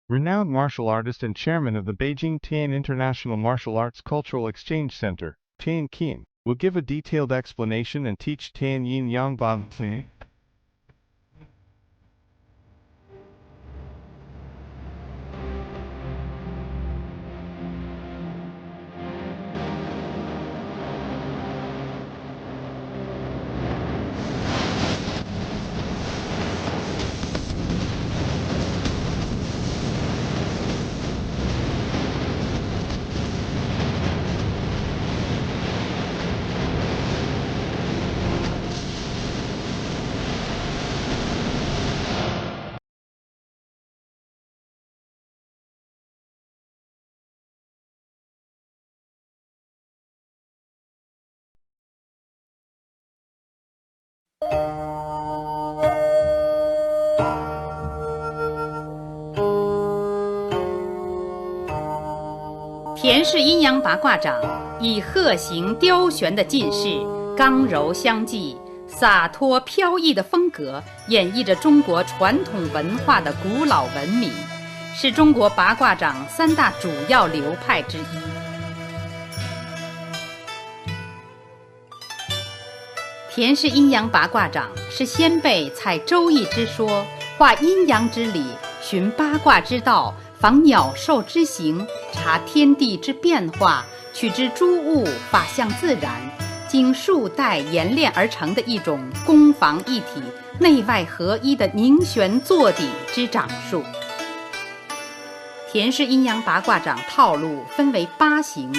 renowned martial artist and chairman of the Beijing Tian International Martial Arts Cultural Exchange Center, Tian Qin, will give a detailed explanation and teach Tian Yin Yang Ban.田氏阴阳八卦掌以鹤形雕旋的劲势，刚柔相济、洒脱飘逸的风格，演绎着中国传统文化的古老文明，是中国八卦掌三大主要流派之一。田氏阴阳八卦掌是先辈采周易之说，化阴阳之理，循八卦之道，访鸟兽之形，察天地之变化，取之诸物，法象自然，经数代演练而成的一种攻防一体、内外合一的凝玄坐底之掌术。田氏阴阳八卦掌套路分为8形，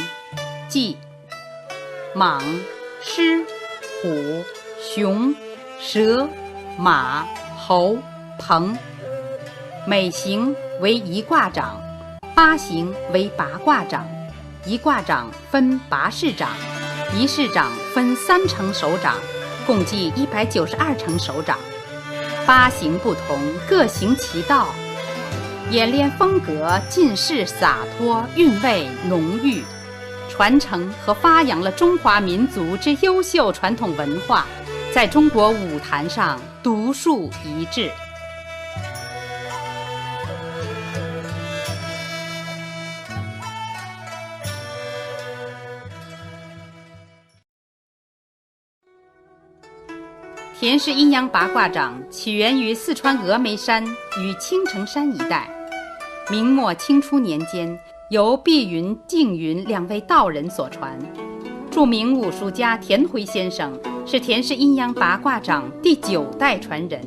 即蟒、狮、虎、熊、蛇、马、猴、鹏，每形为一卦掌，8形为八卦掌。一卦掌分8式掌，一式掌分3成手掌，共计192成手掌。8形不同，各行其道，演练风格尽是洒脱，韵味浓郁，传承和发扬了中华民族之优秀传统文化，在中国舞坛上独树一帜。田氏阴阳八卦掌起源于四川峨眉山与青城山一带，明末清初年间由碧云、净云2位道人所传。著名武术家田辉先生是田氏阴阳八卦掌第9代传人，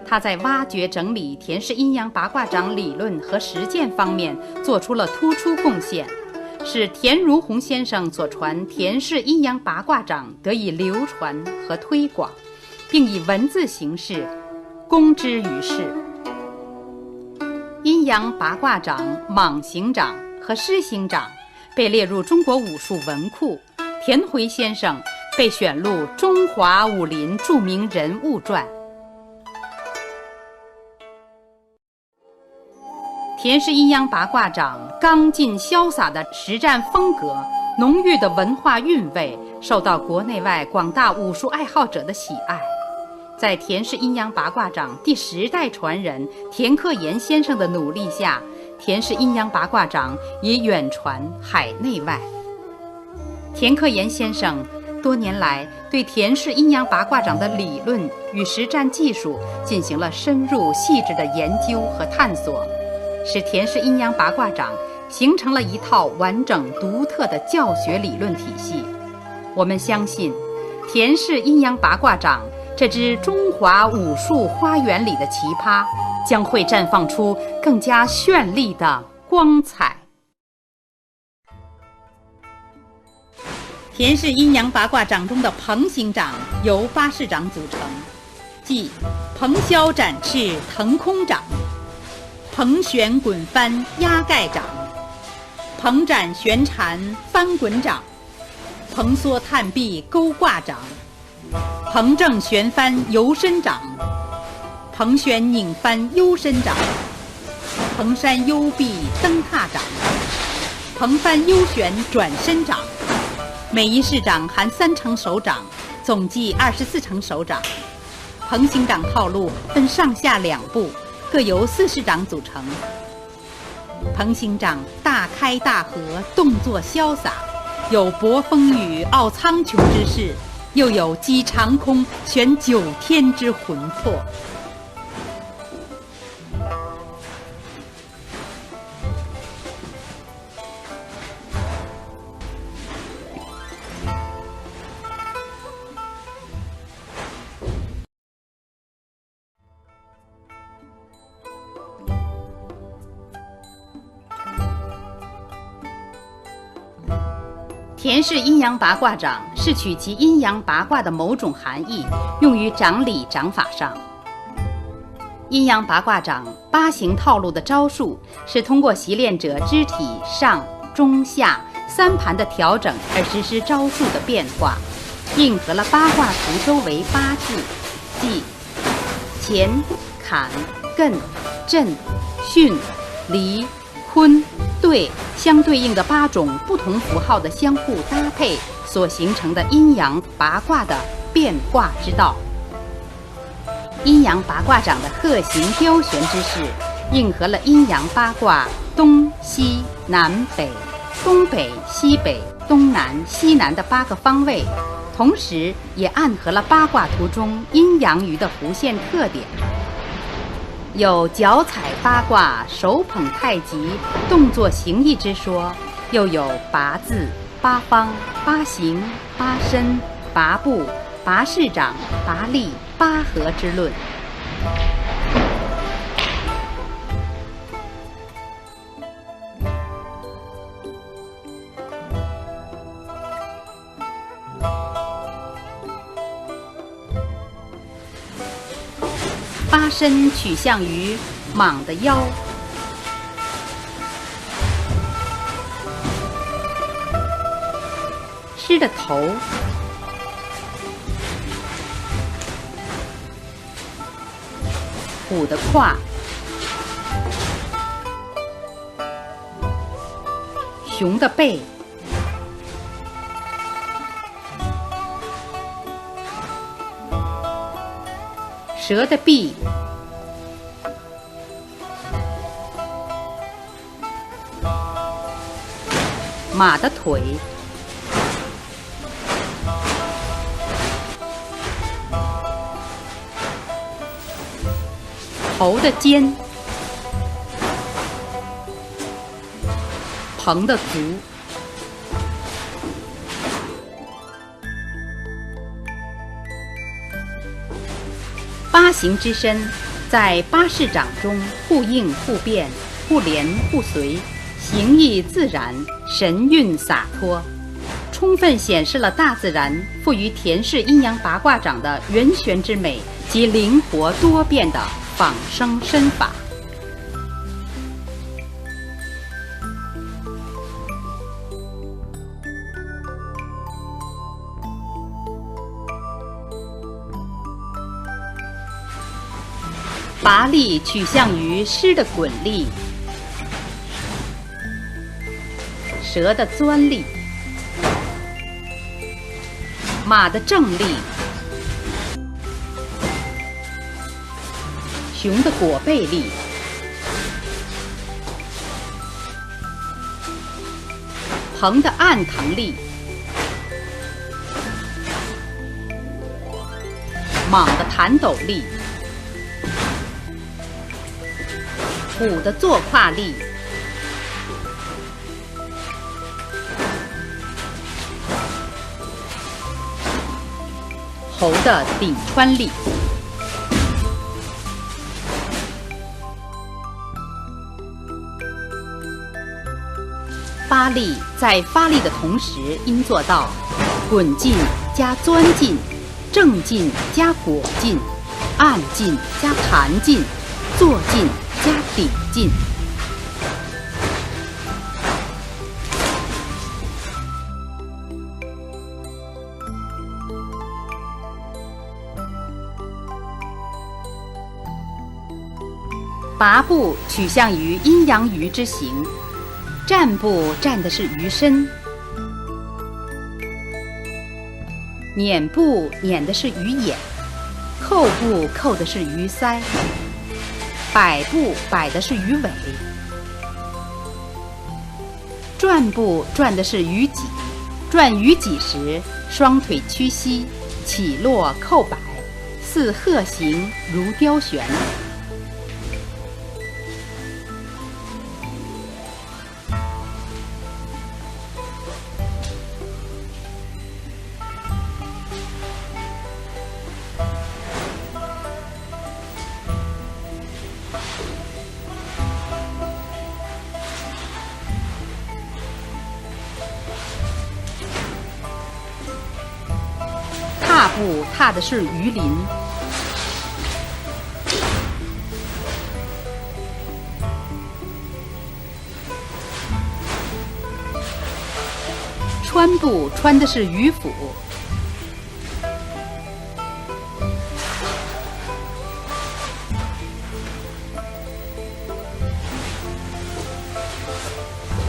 他在挖掘整理田氏阴阳八卦掌理论和实践方面做出了突出贡献，使田如洪先生所传田氏阴阳八卦掌得以流传和推广，并以文字形式公之于世。阴阳八卦掌、蟒形掌和狮形掌被列入中国武术文库，田辉先生被选入中华武林著名人物传。田氏阴阳八卦掌刚劲潇洒的实战风格，浓郁的文化韵味，受到国内外广大武术爱好者的喜爱。在田氏阴阳八卦掌第10代传人田克炎先生的努力下，田氏阴阳八卦掌已远传海内外。田克炎先生多年来对田氏阴阳八卦掌的理论与实战技术进行了深入细致的研究和探索，使田氏阴阳八卦掌形成了一套完整独特的教学理论体系。我们相信，田氏阴阳八卦掌这支中华武术花园里的奇葩，将会绽放出更加绚丽的光彩。田氏阴阳八卦掌中的鹏形掌由8式掌组成，即鹏霄展翅腾空掌、鹏旋滚翻压盖掌、鹏展旋缠翻滚掌、鹏缩探臂勾挂掌、鹏正旋翻游身掌、鹏旋拧翻幽身掌、鹏山幽臂蹬踏掌、鹏翻幽旋转身掌。每一式掌含3成手掌，总计24成手掌。鹏形掌套路分上下2步，各由4式掌组成。彭行长大开大合，动作潇洒，有搏风雨、傲苍穹之势，又有击长空、悬九天之魂魄。田氏阴阳八卦掌是取其阴阳八卦的某种含义，用于掌理掌法上。阴阳八卦掌八形套路的招数是通过习练者肢体上、中、下三盘的调整而实施招数的变化，应和了八卦图周围八字，即乾、坎、艮、震、巽、离、坤、兑相对应的八种不同符号的相互搭配所形成的阴阳八卦的变卦之道。阴阳八卦掌的鹤形雕旋之势，应和了阴阳八卦东西南北、东北西北、东南西南的八个方位，同时也暗合了八卦图中阴阳鱼的弧线特点。有脚踩八卦、手捧太极、动作形意之说，又有八字、八方、八形、八身、八部、八式掌、八力、八合之论。八身取向于蟒的腰，狮的头，虎的胯，熊的背，蛇的臂，马的腿，猴的肩，鹏的足。八形之身在八式掌中互应互变、互连互随，形意自然，神韵洒脱，充分显示了大自然赋予田氏阴阳八卦掌的圆旋之美及灵活多变的仿生身法。拔力取向于狮的滚力、蛇的钻力、马的正力、熊的裹背力、鹏的按腾力、蟒的弹抖力、虎的坐胯力、猴的顶穿力。发力在发力的同时，应做到滚进加钻进、正进加裹进、按进加弹进、坐进加顶进。拔步取向于阴阳鱼之形，站步站的是鱼身，捻步捻的是鱼眼，扣步扣的是鱼鳃，摆步摆的是鱼尾，转步转的是鱼脊，转鱼脊时，双腿屈膝，起落扣摆，似鹤形如雕旋。踏步踏的是鱼鳞，穿步穿的是鱼腹，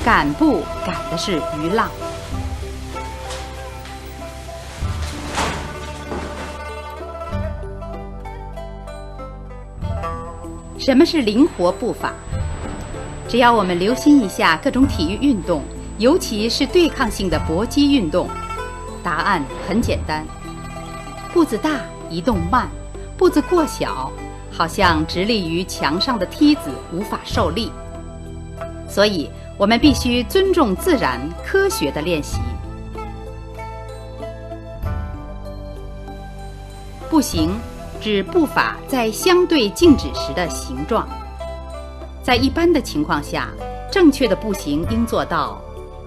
赶步赶的是鱼浪。什么是灵活步法？只要我们留心一下各种体育运动，尤其是对抗性的搏击运动，答案很简单：步子大，移动慢；步子过小，好像直立于墙上的梯子无法受力。所以，我们必须尊重自然、科学的练习。步行指步法在相对静止时的形状。在一般的情况下，正确的步行应做到：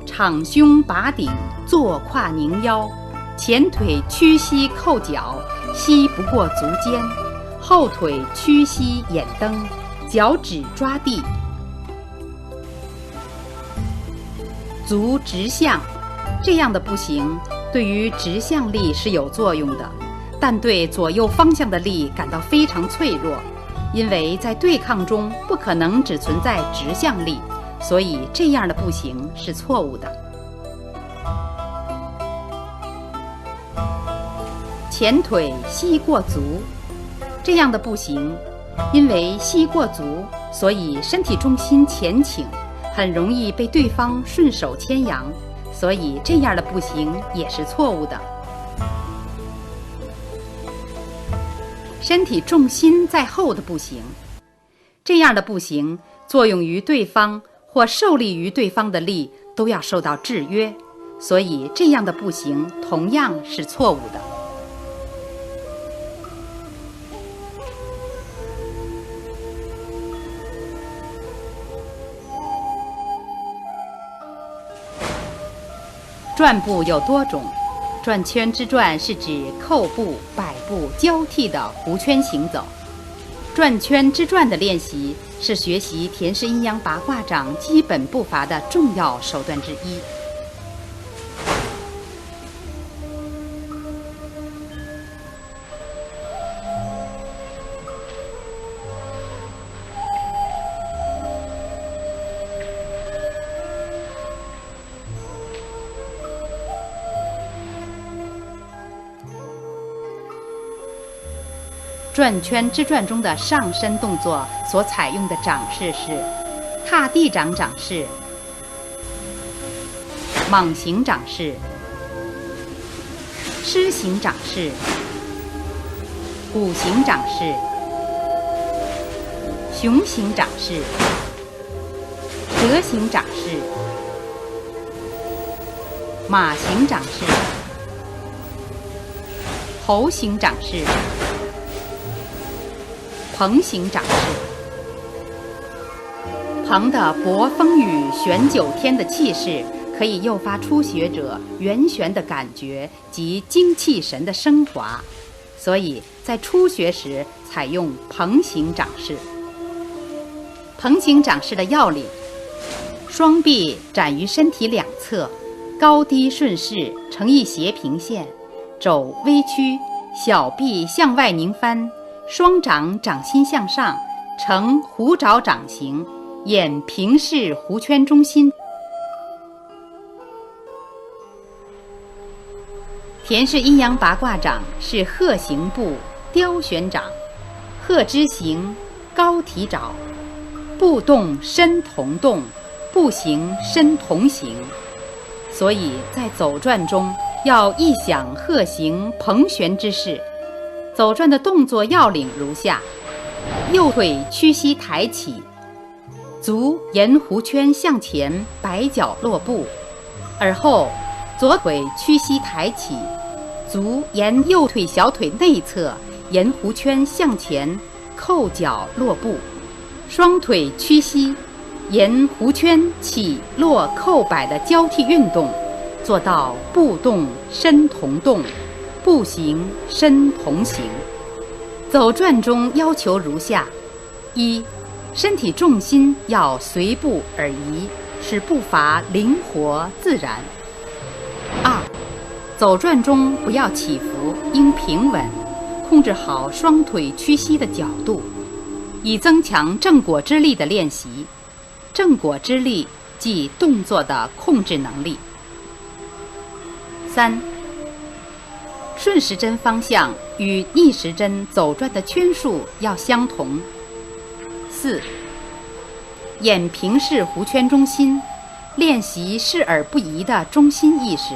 敞胸拔顶，坐胯拧腰，前腿屈膝扣脚，膝不过足尖，后腿屈膝眼蹬，脚趾抓地，足直向。这样的步行对于直向力是有作用的，但对左右方向的力感到非常脆弱，因为在对抗中不可能只存在直向力，所以这样的步行是错误的。前腿膝过足，这样的步行，因为膝过足，所以身体重心前倾，很容易被对方顺手牵羊，所以这样的步行也是错误的。身体重心在后的步行，这样的步行作用于对方或受力于对方的力都要受到制约，所以这样的步行同样是错误的。转步有多种，转圈之转是指扣步、摆步交替的弧圈行走。转圈之转的练习是学习田氏阴阳八卦掌基本步伐的重要手段之一。转圈之转中的上身动作所采用的掌式是踏地掌掌式、蟒行掌式、狮形掌式、虎形掌式、熊形掌式、蛇形掌式、马形掌式、猴形掌式、鹏形掌式。鹏的博风雨玄九天的气势，可以诱发初学者圆旋的感觉及精气神的升华，所以在初学时采用鹏形掌式。鹏形掌式的要领：双臂展于身体两侧，高低顺势成一斜平线，肘微屈，小臂向外拧翻，双掌掌心向上，呈虎爪掌形，眼平视弧圈中心。田氏阴阳八卦掌是鹤形步、雕旋掌，鹤之形，高提爪，步动身同动，步行身同行。所以在走转中要意想鹤行蓬旋之势。走转的动作要领如下：右腿屈膝抬起，足沿弧圈向前，摆脚落步；而后左腿屈膝抬起，足沿右腿小腿内侧沿弧圈向前，扣脚落步；双腿屈膝，沿弧圈起落扣摆的交替运动，做到步动身同动，步行身同行。走转中要求如下：一、身体重心要随步而移，使步伐灵活自然；二、走转中不要起伏，应平稳，控制好双腿屈膝的角度，以增强正果之力的练习。正果之力即动作的控制能力。三、顺时针方向与逆时针走转的圈数要相同。四、眼平视弧圈中心，练习视而不移的中心意识。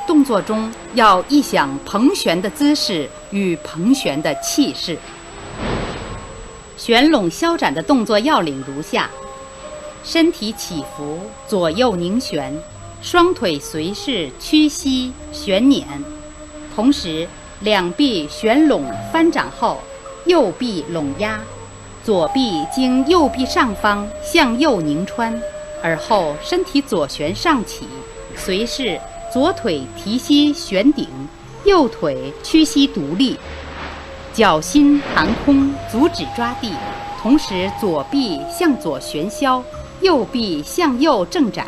动作中要意想蓬旋的姿势与蓬旋的气势。旋拢消展的动作要领如下：身体起伏，左右拧旋，双腿随势屈膝旋捻，同时两臂旋拢翻掌后，右臂拢压，左臂经右臂上方向右拧穿，而后身体左旋上起，随势左腿提膝旋顶，右腿屈膝独立，脚心含空，足趾抓地，同时左臂向左旋削，右臂向右正展，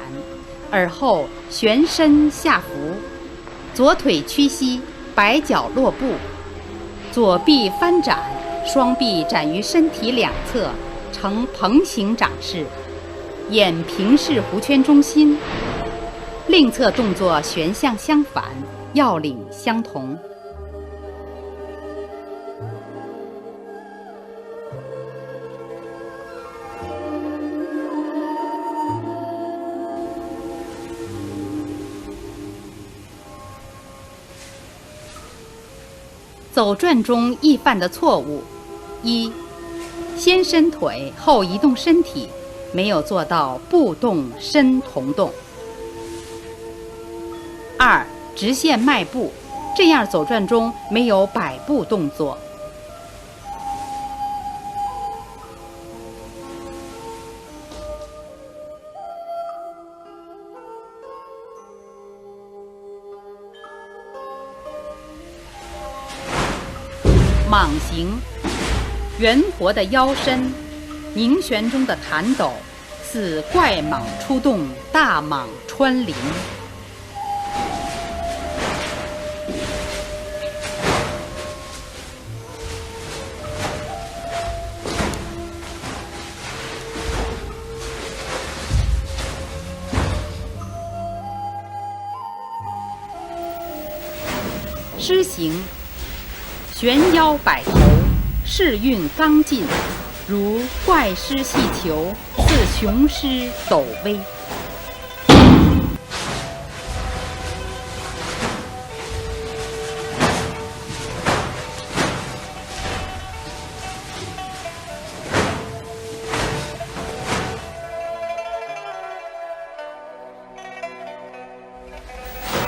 而后旋身下伏，左腿屈膝，摆脚落步，左臂翻展，双臂展于身体两侧，呈蓬形掌势，眼平视弧圈中心。另侧动作旋向相反，要领相同。走转中易犯的错误：一、先伸腿后移动身体，没有做到步动身同动；二、直线迈步，这样走转中没有摆步动作；蟒行，圆活的腰身，凝旋中的弹抖，似怪蟒出动，大蟒穿林。狮行，旋腰摆头，势运刚劲，如怪狮戏球，似雄狮抖威。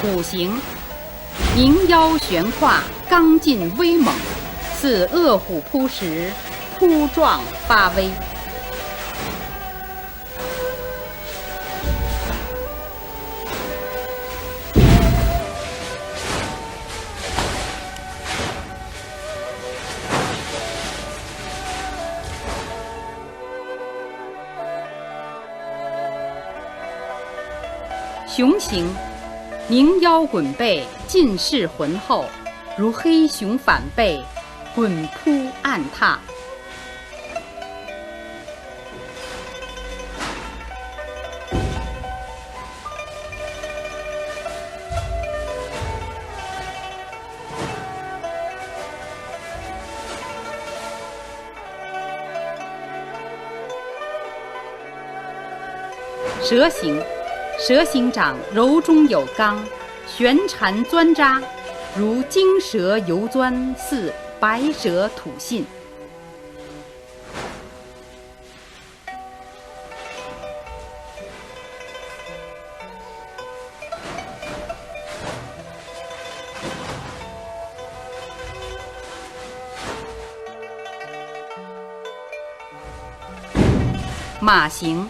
虎行，凝腰悬胯，刚劲威猛，似饿虎扑食，扑撞发威。熊行，凝腰滚背，尽势浑厚，如黑熊反背，滚扑按踏。蛇形，蛇形掌柔中有刚，旋缠钻扎，如金蛇游钻，似白蛇吐信。马形，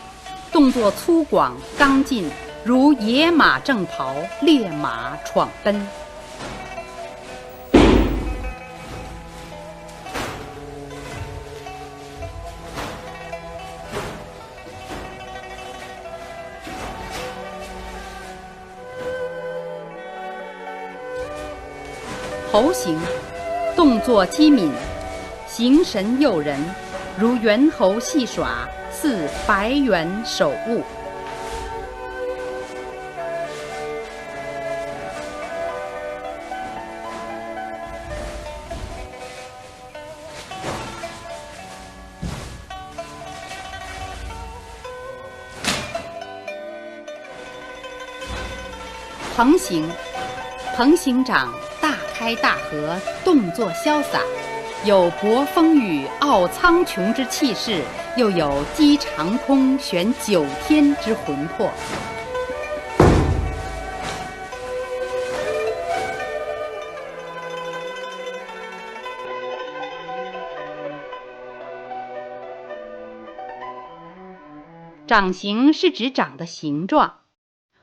动作粗犷刚劲，如野马正跑，烈马闯奔。猴形，动作机敏，形神诱人，如猿猴戏耍，似白猿守物。鹏形，鹏形掌大开大合，动作潇洒，有博风雨、傲苍穹之气势，又有击长空、悬九天之魂魄。掌形是指掌的形状。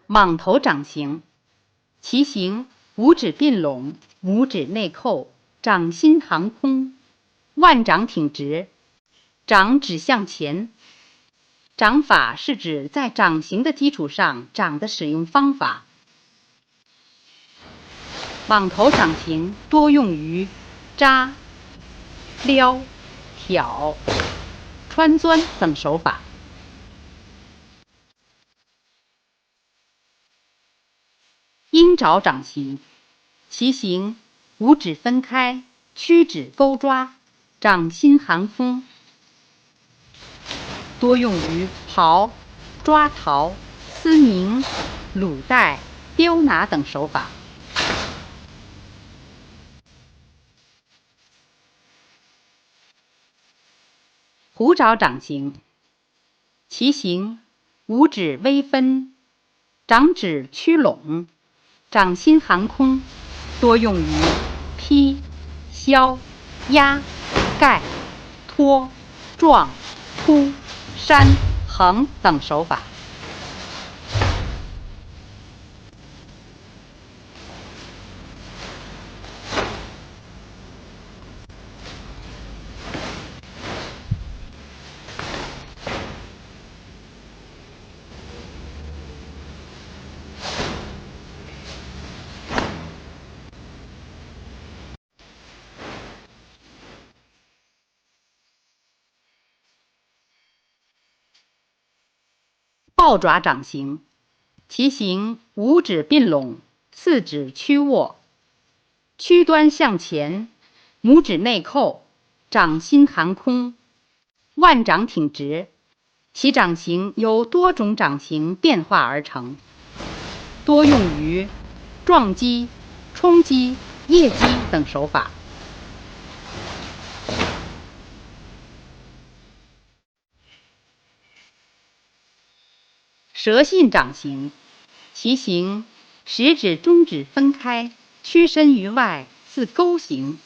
蟒头掌形，其形五指并拢，五指内扣，掌心航空，腕掌挺直，掌指向前。掌法是指在掌形的基础上掌的使用方法。蟒头掌形多用于扎、撩、挑、穿钻等手法。鹰爪掌形，其形五指分开，屈指勾抓，掌心航空，多用于刨、抓桃、丝鸣、卤带、刁拿等手法。虎爪掌形，其形五指微分，掌指屈拢，掌心航空，多用于劈、削、压、盖、拖、撞、突、扇、横等手法。豹爪掌形，其形五指并拢，四指屈握，屈端向前，拇指内扣，掌心航空，腕掌挺直，其掌形由多种掌形变化而成，多用于撞击、冲击、腋击等手法。蛇信掌形，其形食指、中指分开，屈伸于外，似钩形，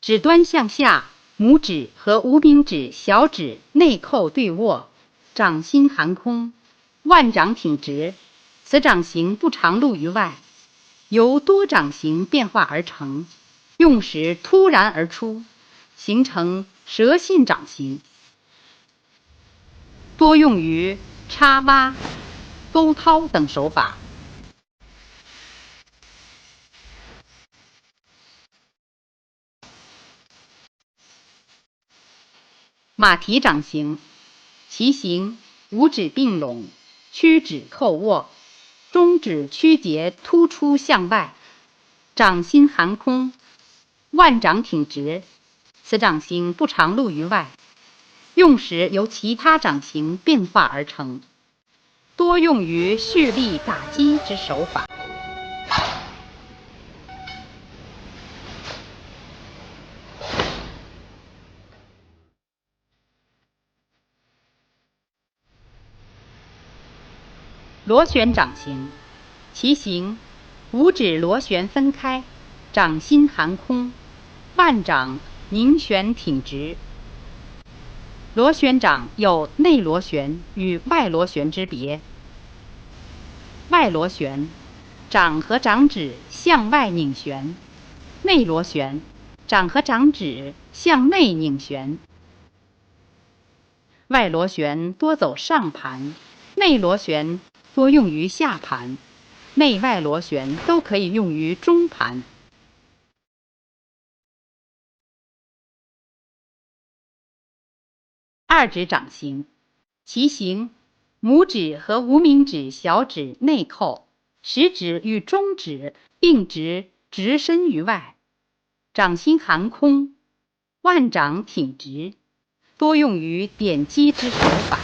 指端向下，拇指和无名指、小指内扣对握，掌心航空，腕掌挺直。此掌形不常露于外，由多掌形变化而成，用时突然而出，形成蛇信掌形，多用于插挖、勾掏等手法。马蹄掌形，其形五指并拢，屈指扣握，中指屈节突出向外，掌心航空，腕掌挺直。此掌形不常露于外，用时由其他掌形变化而成。多用于蓄力打击之手法。螺旋掌形，其形五指螺旋分开，掌心含空，腕掌凝旋挺直。螺旋掌有内螺旋与外螺旋之别。外螺旋，掌和掌指向外拧旋；内螺旋，掌和掌指向内拧旋。外螺旋多走上盘，内螺旋多用于下盘，内外螺旋都可以用于中盘。二指掌形，其形拇指和无名指小指内扣，食指与中指并直直伸于外，掌心含空，腕掌挺直，多用于点击之手法。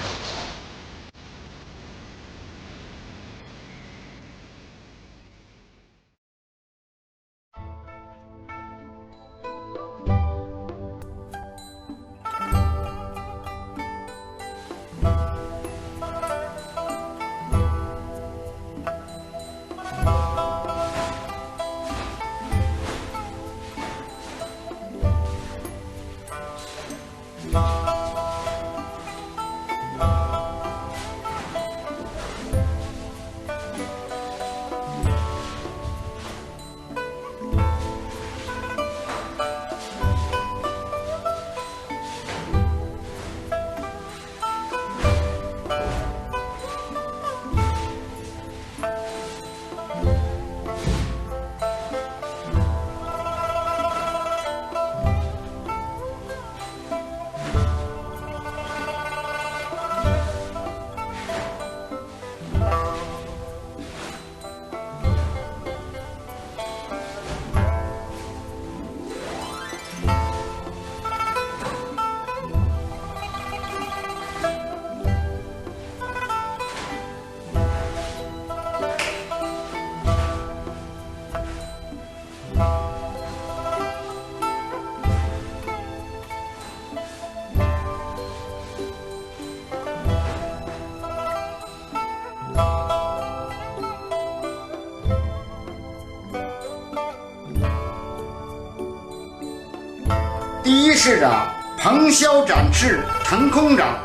第一式掌蓬箫展翅腾空掌。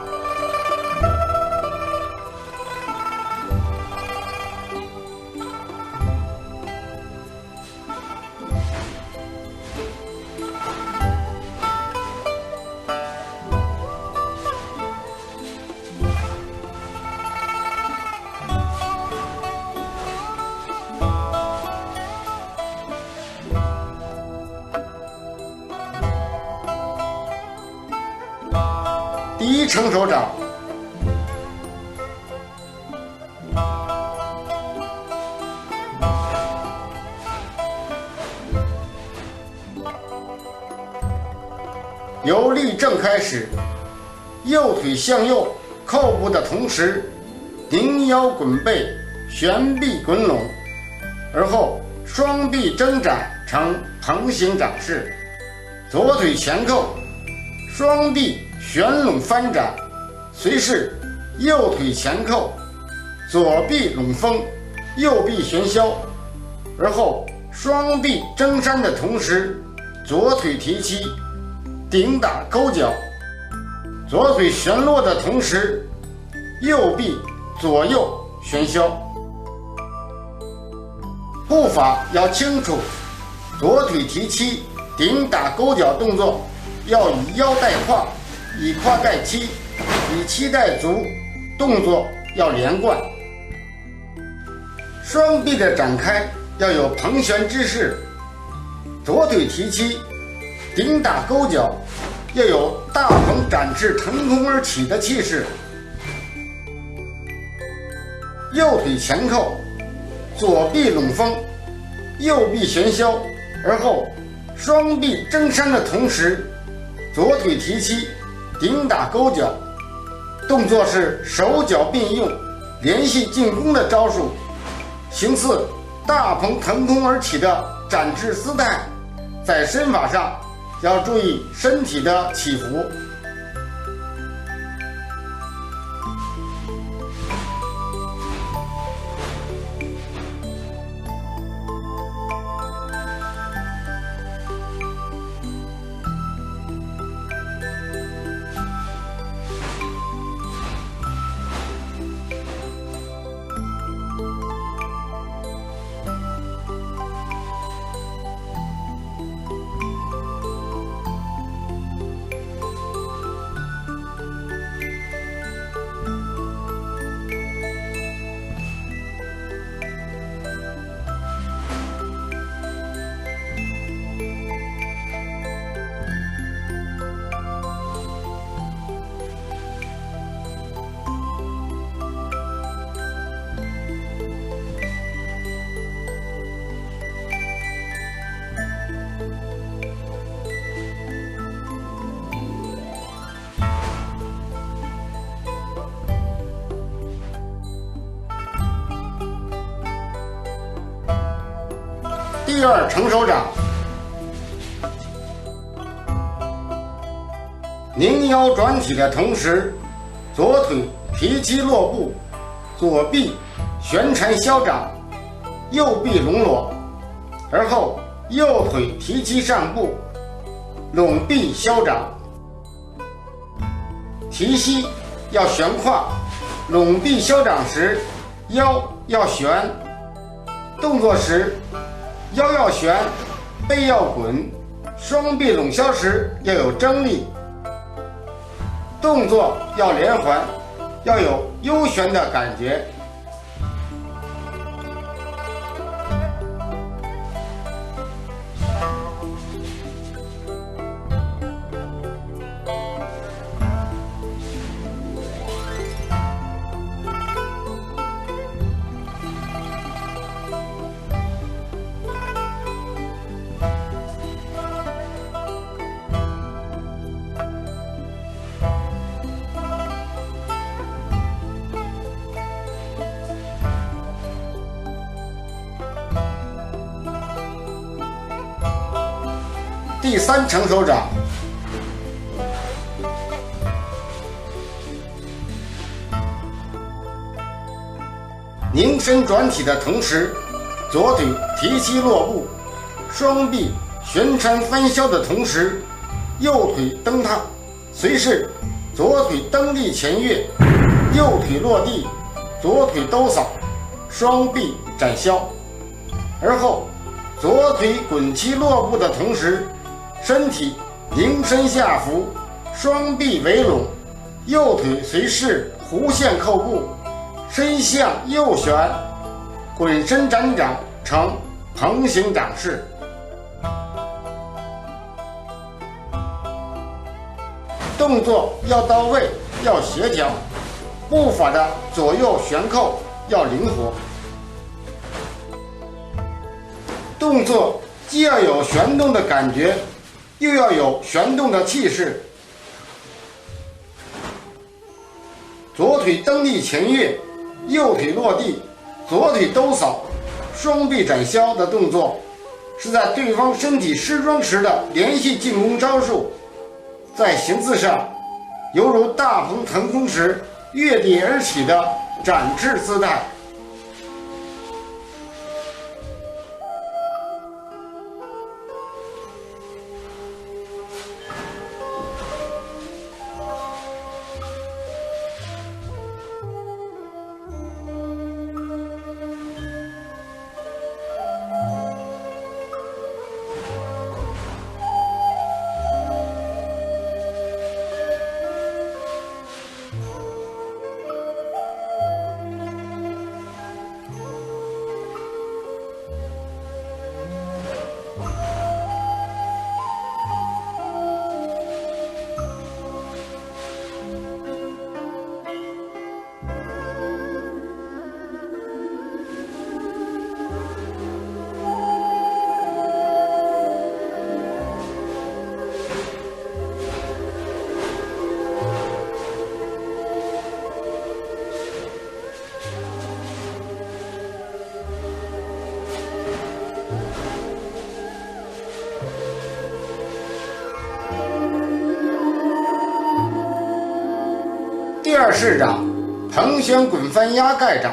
第一成手掌，由立正开始，右腿向右扣步的同时，顶腰滚背，旋臂滚拢，而后双臂挣展成蓬形掌式，左腿前扣，双臂旋拢翻展，随势右腿前扣，左臂拢风，右臂旋箫，而后双臂争山的同时，左腿提膝，顶打勾脚，左腿旋落的同时，右臂左右旋箫。步法要清楚，左腿提膝，顶打勾脚动作要以腰带胯，以胯带膝，以膝带足，动作要连贯。双臂的展开要有蓬旋之势，左腿提膝，顶打勾脚，要有大鹏展翅腾空而起的气势。右腿前扣，左臂拢风，右臂旋箫，而后双臂争山的同时，左腿提膝，顶打勾脚，动作是手脚并用，连续进攻的招数，形似大鹏腾空而起的展翅姿态。在身法上要注意身体的起伏。第二成手掌，拧腰转体的同时，左腿提膝落步，左臂旋缠消掌，右臂拢裸，而后右腿提膝上步，拢臂消掌。提膝要悬胯，拢臂消掌时腰要旋，动作时腰要旋，背要滚，双臂拢消时要有张力，动作要连环，要有悠旋的感觉。第三成手掌，拧身转体的同时，左腿提膝落步，双臂旋缠翻消的同时，右腿蹬踏，随势左腿蹬地前跃，右腿落地，左腿兜扫，双臂展消，而后左腿滚膝落步的同时，身体拧身下伏，双臂围拢，右腿随势弧线扣步，身向右旋，滚身展掌成鹏形掌式。动作要到位，要协调，步法的左右旋扣要灵活，动作既要有旋动的感觉，又要有旋动的气势。左腿蹬地前跃，右腿落地，左腿兜扫，双臂展消的动作，是在对方身体失装时的连续进攻招数，在形似上犹如大鹏腾空时跃地而起的展翅姿态。式掌，蓬旋滚翻压盖掌。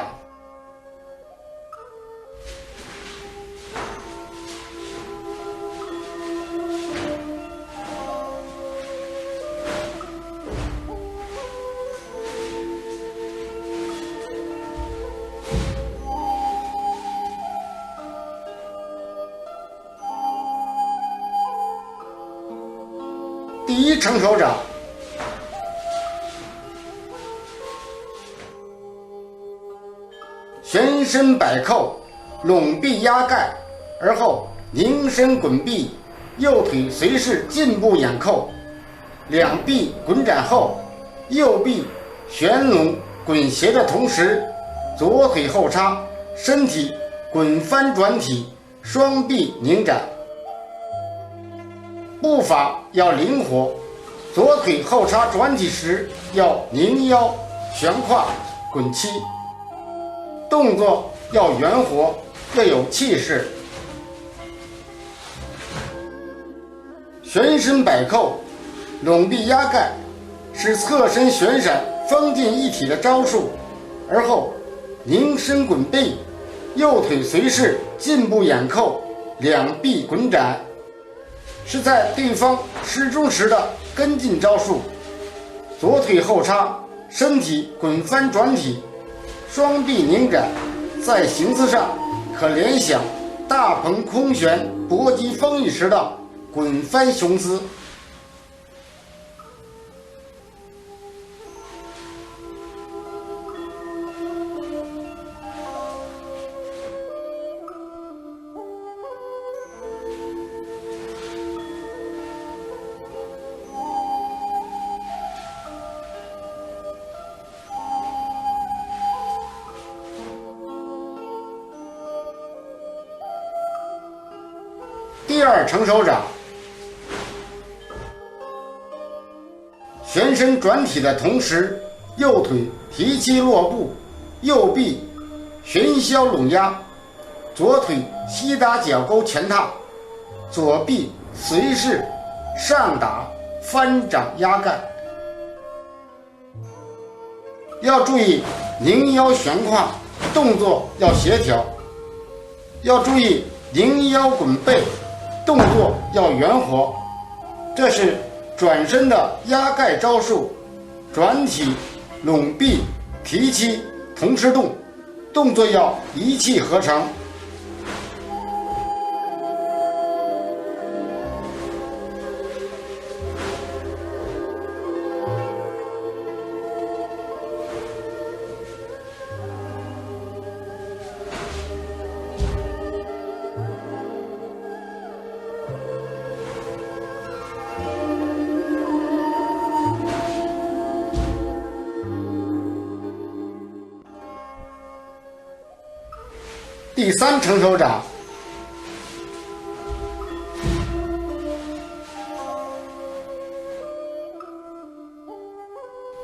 第一成手掌，旋身摆扣，拢臂压盖，而后拧身滚臂，右腿随势进步掩扣，两臂滚展后，右臂旋拢滚斜的同时，左腿后插，身体滚翻转体，双臂拧展。步伐要灵活，左腿后插转体时要拧腰、旋胯、滚膝，动作要圆活，要有气势。旋身摆扣、拢臂压盖是侧身旋闪、方进一体的招数，而后拧身滚背，右腿随势进步掩扣，两臂滚展，是在对方失中时的跟进招数。左腿后插，身体滚翻转体，双臂拧展，在形似上可联想大鹏空旋搏击风雨时的滚翻雄姿。第二成手掌，旋身转体的同时，右腿提膝落步，右臂旋削拢压，左腿膝打脚勾前踏，左臂随势上打翻掌压盖。要注意拧腰旋胯，动作要协调。要注意拧腰滚背，动作要圆活。这是转身的压盖招数，转体、拢臂、提膝同时动，动作要一气呵成。第三成手掌，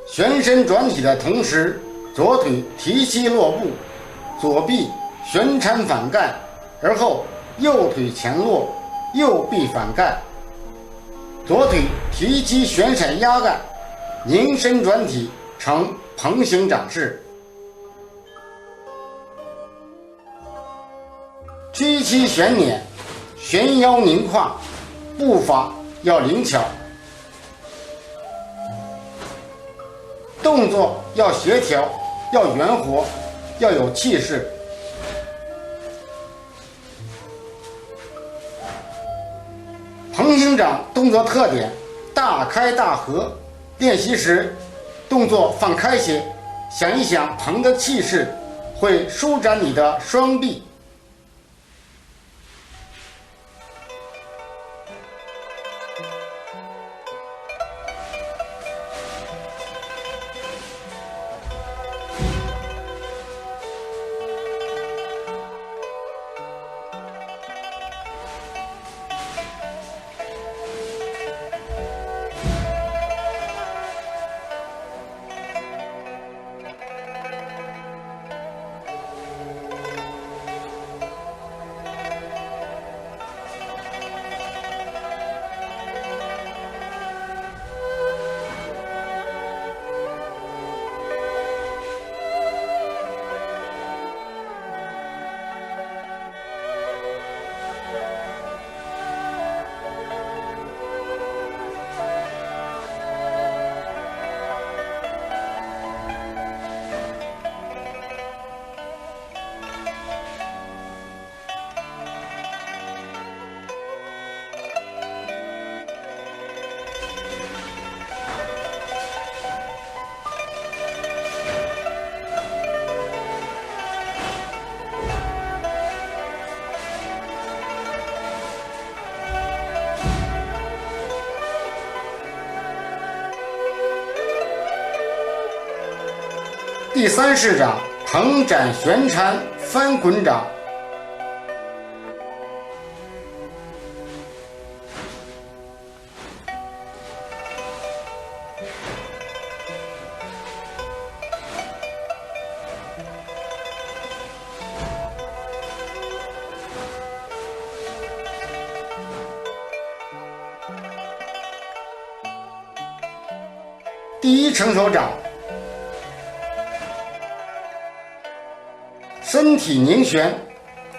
旋身转体的同时，左腿提膝落步，左臂旋缠反盖，而后右腿前落，右臂反盖，左腿提膝旋闪压盖，拧身转体成蓬形掌式。屈膝旋捻，旋腰拧胯，步伐要灵巧，动作要协调，要圆活，要有气势。蓬形掌动作特点：大开大合。练习时动作放开些，想一想蓬的气势，会舒展你的双臂。第三式掌横展旋缠翻滚掌。第一成手掌，身体拧旋，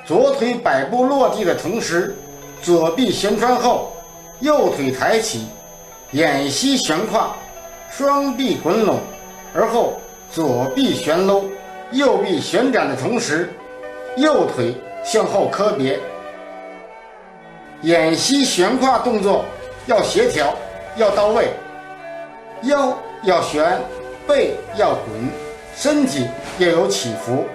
左腿摆步落地的同时，左臂旋穿后，右腿抬起，眼膝悬胯，双臂滚拢，而后左臂旋搂，右臂旋展的同时，右腿向后磕别。眼膝悬胯动作要协调，要到位，腰要旋，背要滚，身体要有起伏。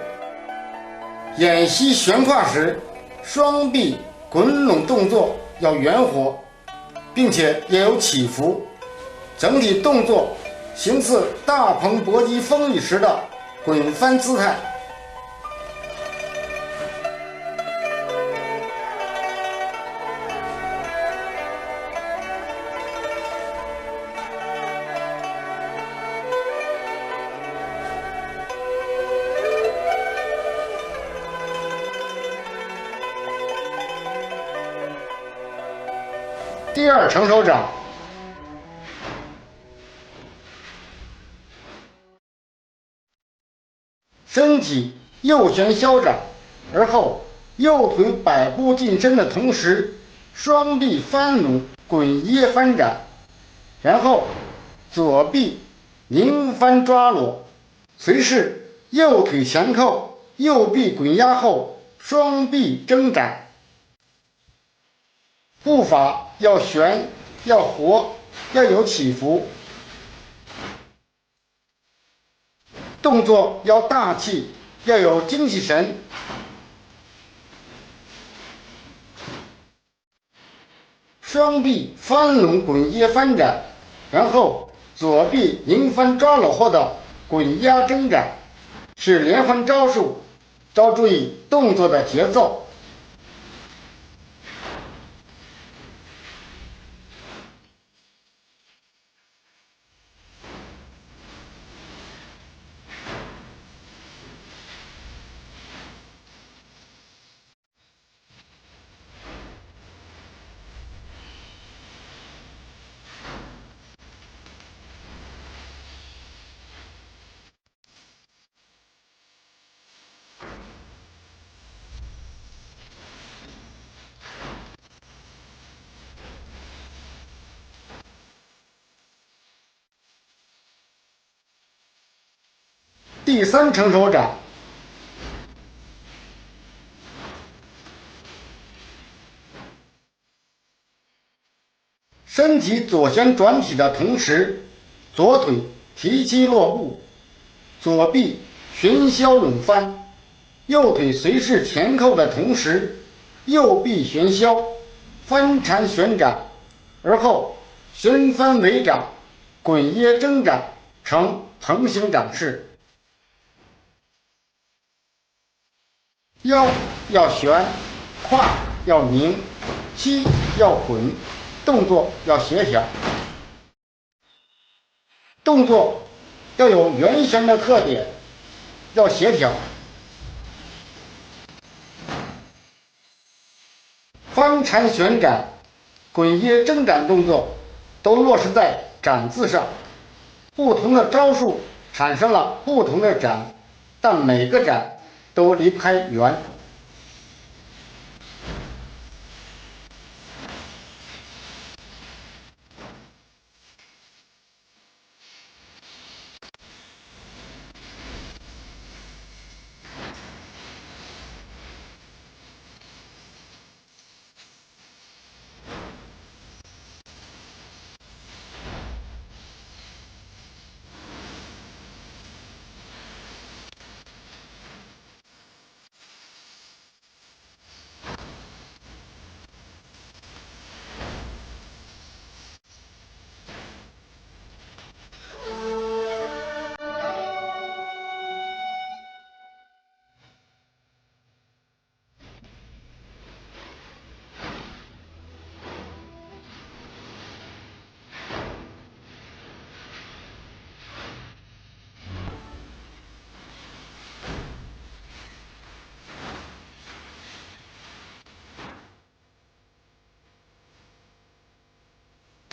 眼膝悬胯时，双臂滚拢动作要圆活，并且也有起伏，整体动作形似大鹏搏击风雨时的滚翻姿态。第二成手掌，身体右旋消掌，而后右腿摆步近身的同时，双臂翻拢滚掖翻展，然后左臂拧翻抓拢，随势右腿前扣，右臂滚压后，双臂挣展。步伐要旋，要活，要有起伏，动作要大气，要有精气神。双臂翻拢滚掖翻展，然后左臂拧翻抓搂后的滚压挣展，是连环招数，要注意动作的节奏。第三成手掌，身体左旋转体的同时，左腿提膝落步，左臂旋消拢翻，右腿随势前扣的同时，右臂旋消，翻缠旋展，而后旋翻尾掌，滚掖挣展，成横行掌式。腰要旋，胯要拧，膝要滚，动作要协调，动作要有圆旋的特点，要协调。翻缠旋展、滚掖挣展动作都落实在展字上，不同的招数产生了不同的展，但每个展都离不开圆。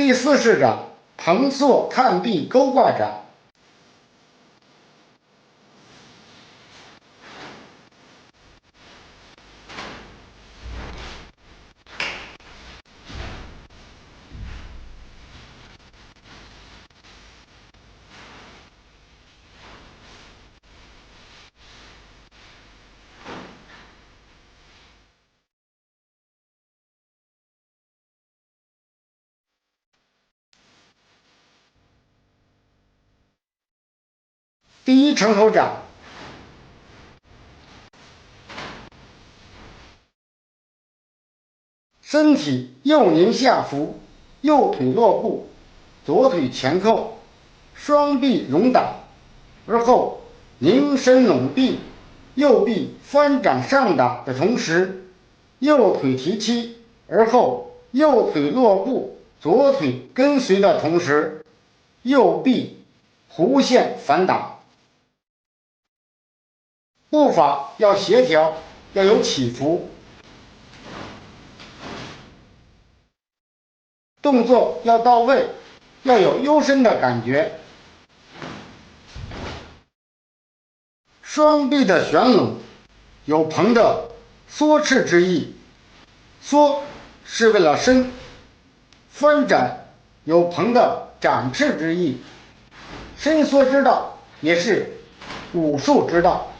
第40掌彭硕探臂钩挂掌。第1成手掌，身体右拧下扶，右腿落步，左腿前扣，双臂拢打，而后拧身拢臂，右臂翻掌上打的同时，右腿提膝，而后右腿落步，左腿跟随的同时，右臂弧线反打。步伐要协调，要有起伏，动作要到位，要有幽深的感觉。双臂的旋拢有捧的缩翅之意，缩是为了伸；翻展有捧的展翅之意。伸缩之道也是武术之道。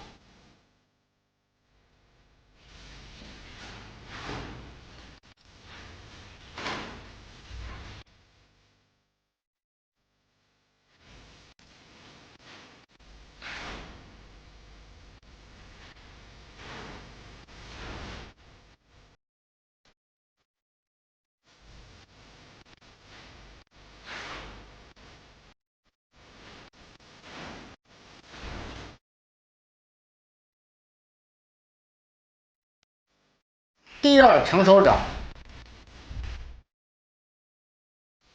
第2成手掌，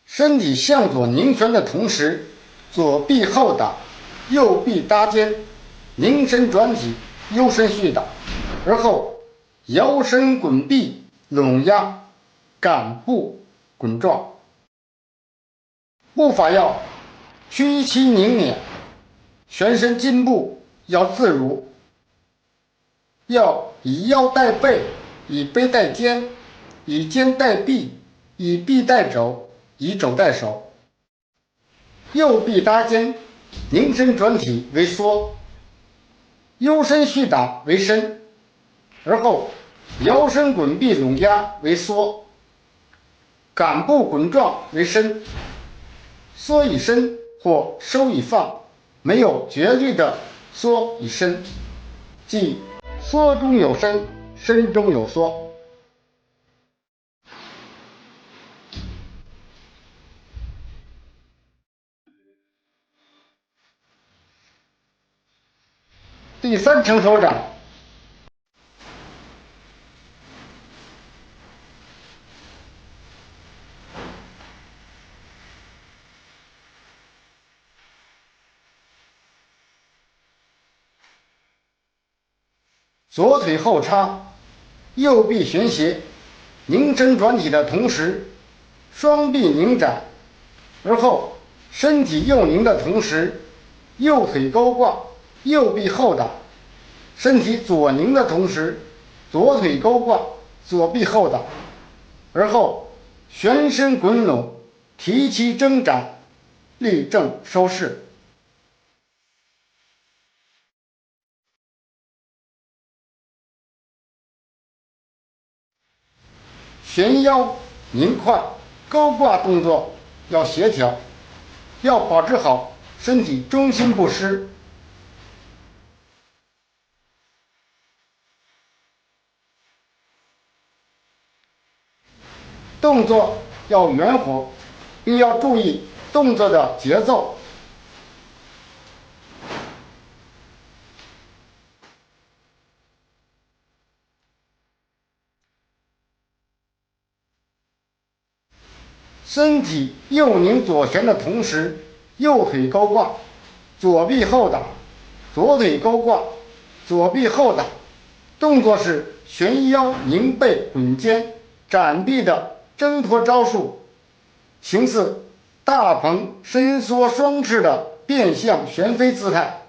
身体向左拧旋的同时，左臂后打，右臂搭肩，拧身转体，幽身续打，而后摇身滚臂，拢压，赶步滚撞。步伐要屈膝拧捻，旋身进步要自如，要以腰带背，以背带肩，以肩带臂，以臂带肘，以肘带手。右臂搭肩，拧身转体为缩，幽身续打为伸，而后摇身滚臂拢压为缩，赶步滚撞为伸。缩以伸或收以放，没有绝对的缩以伸，即缩中有伸，伸中有缩。第3成手掌，左腿后插，右臂旋斜，拧身转体的同时，双臂拧展，而后身体右拧的同时，右腿勾挂，右臂后打；身体左拧的同时，左腿勾挂，左臂后打，而后旋身滚拢，提膝挣展，立正收势。旋腰拧胯勾挂动作要协调，要保持好身体中心不失。动作要圆活，并要注意动作的节奏。身体右拧左旋的同时，右腿勾挂，左臂后打，左腿勾挂，左臂后打。动作是旋腰拧背滚肩展臂的挣脱招数，形似大鹏伸缩双翅的变相旋飞姿态。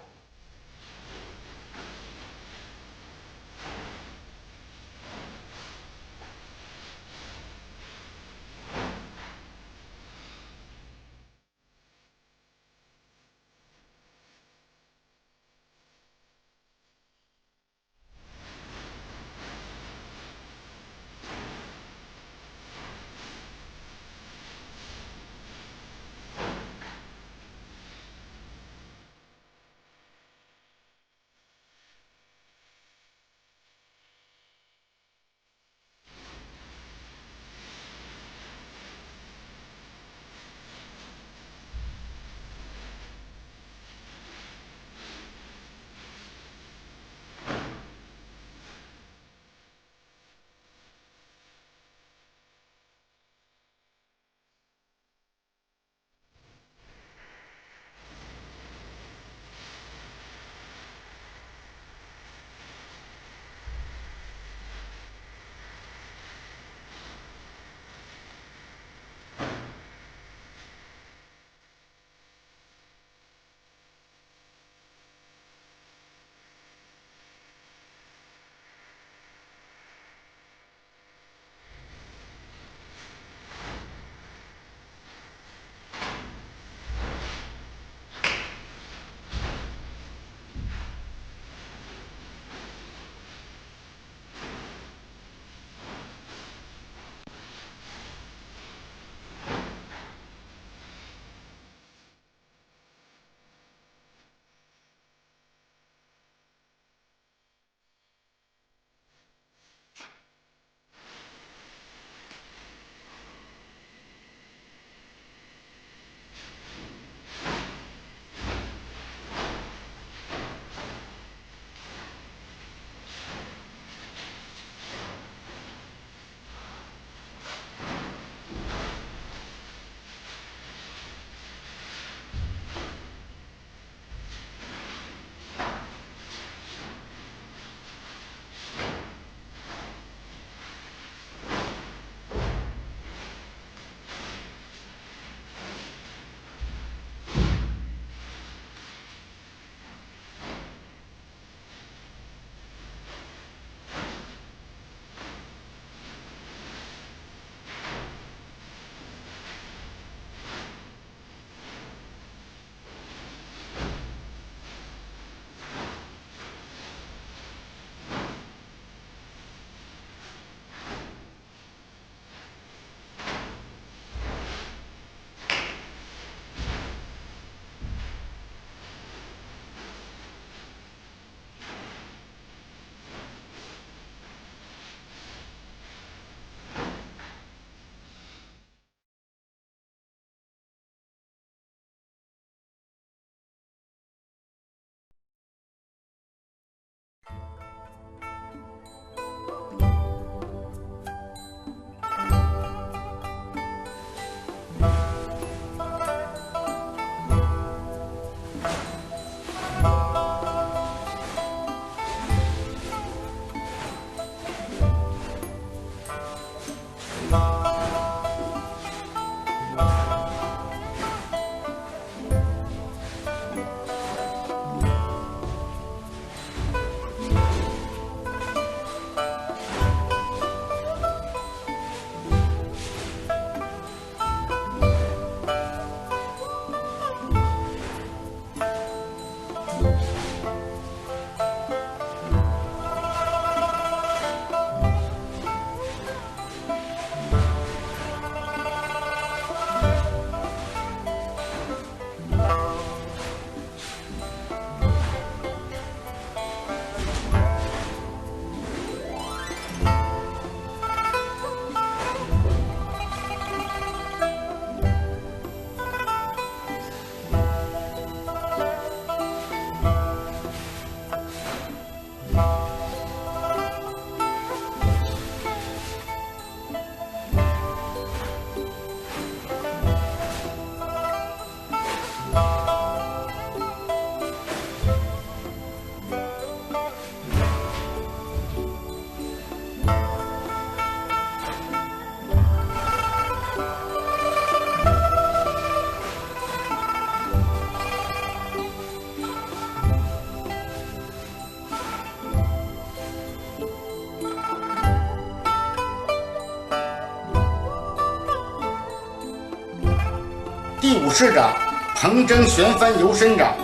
第五式掌彭征旋翻游身掌。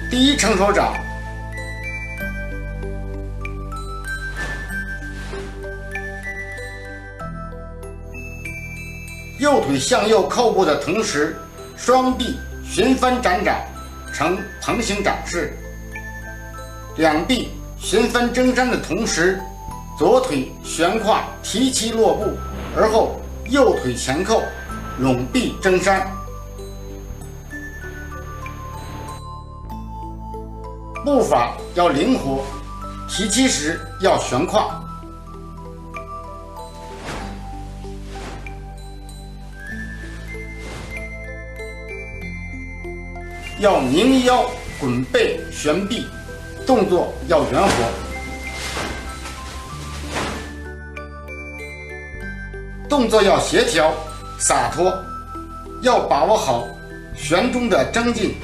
第一成手掌，右腿向右扣步的同时，双臂旋翻展掌，呈蓬形掌式；两臂旋翻征山的同时，左腿悬胯提膝落步，而后右腿前扣，拢臂征山。步法要灵活，提膝时要悬胯。要拧腰、滚背、旋臂，动作要圆活。动作要协调、洒脱，要把握好旋中的征进。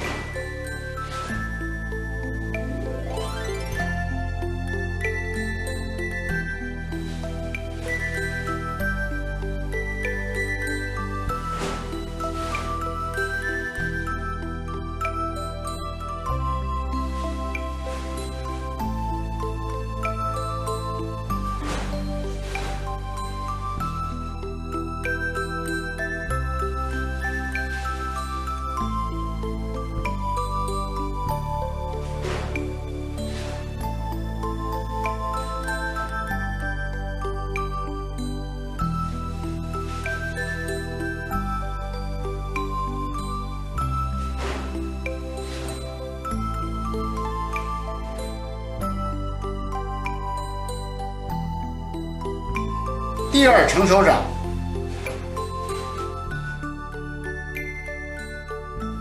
第二成手掌，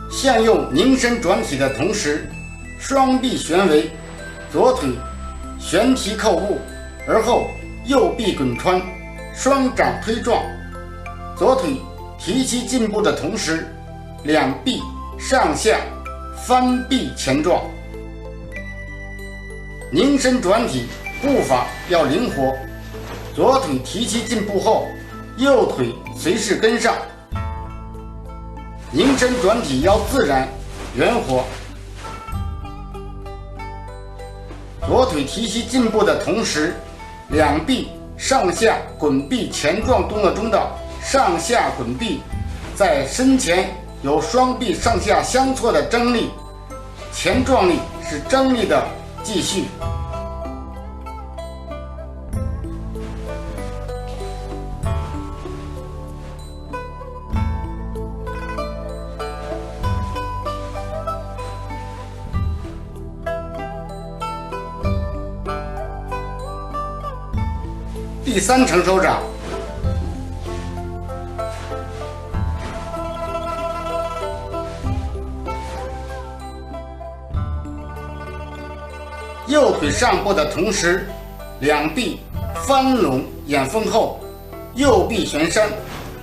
向右拧身转体的同时，双臂旋围，左腿旋提扣步，而后右臂滚穿，双掌推撞，左腿提膝进步的同时，两臂上下翻臂前撞。拧身转体步法要灵活，左腿提膝进步后，右腿随势跟上。拧身转体要自然圆活，左腿提膝进步的同时，两臂上下滚臂前撞动作中的上下滚臂，在身前有双臂上下相错的征力，前撞力是征力的继续。第三成手掌，右腿上步的同时，两臂翻拢掩锋后，右臂旋山，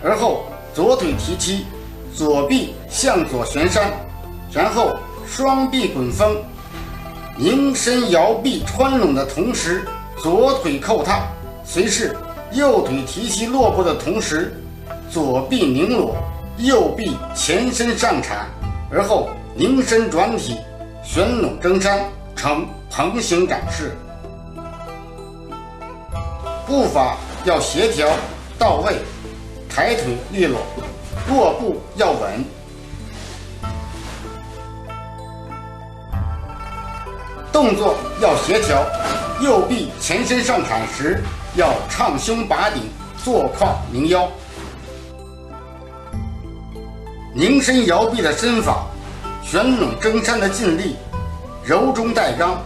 而后左腿提膝，左臂向左旋山，然后双臂滚风，拧身摇臂穿拢的同时，左腿扣踏。随是右腿提膝落步的同时，左臂拧裸，右臂前身上铲，而后拧身转体，旋拢征山，呈蓬形掌式。步法要协调到位，抬腿利落，落步要稳。动作要协调，右臂前身上铲时要唱胸拔顶，坐胯拧腰。拧身摇臂的身法，旋拢征山的劲力，柔中带刚，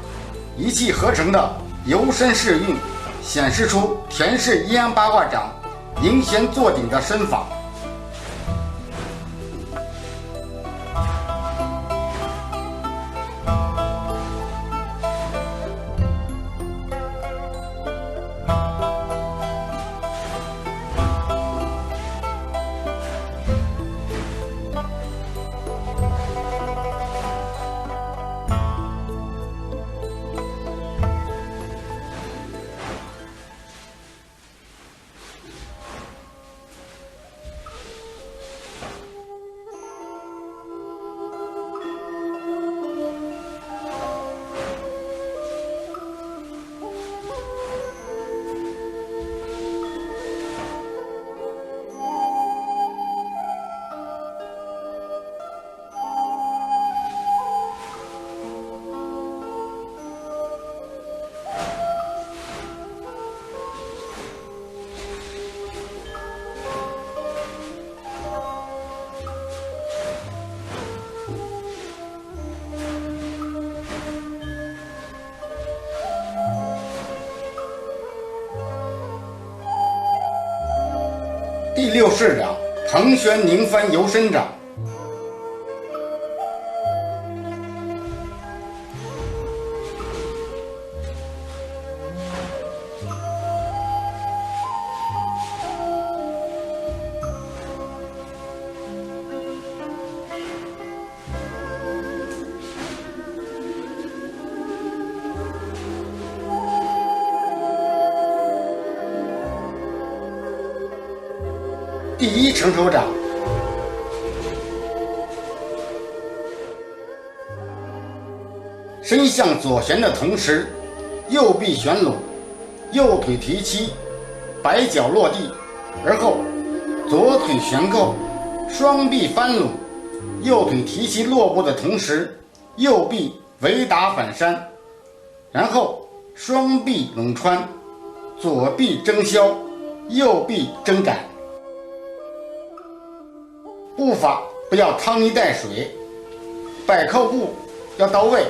一气呵成的游身式韵，显示出田氏阴阳八卦掌迎弦坐顶的身法。第六式掌，蓬旋拧翻游身掌。第一成手掌，身向左旋的同时，右臂旋拢，右腿提膝，摆脚落地，而后左腿旋扣，双臂翻拢，右腿提膝落步的同时，右臂围打反扇，然后双臂拢穿，左臂争削，右臂挣展。步法不要汤泥带水，摆扣步要到位。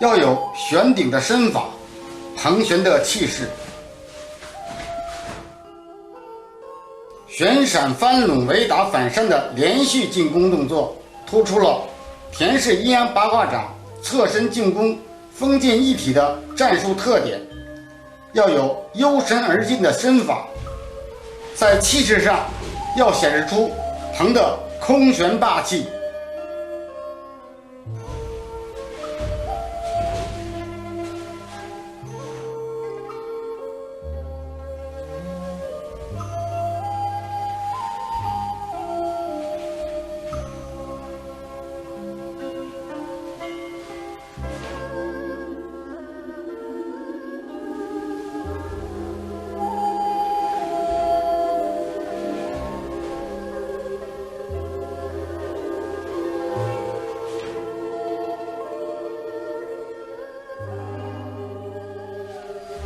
要有旋顶的身法，蓬旋的气势。旋闪翻拢围打反扇的连续进攻动作，突出了田氏阴阳八卦掌侧身进攻、锋剑一体的战术特点。要有幽神而进的身法，在气势上要显示出蓬的空悬霸气。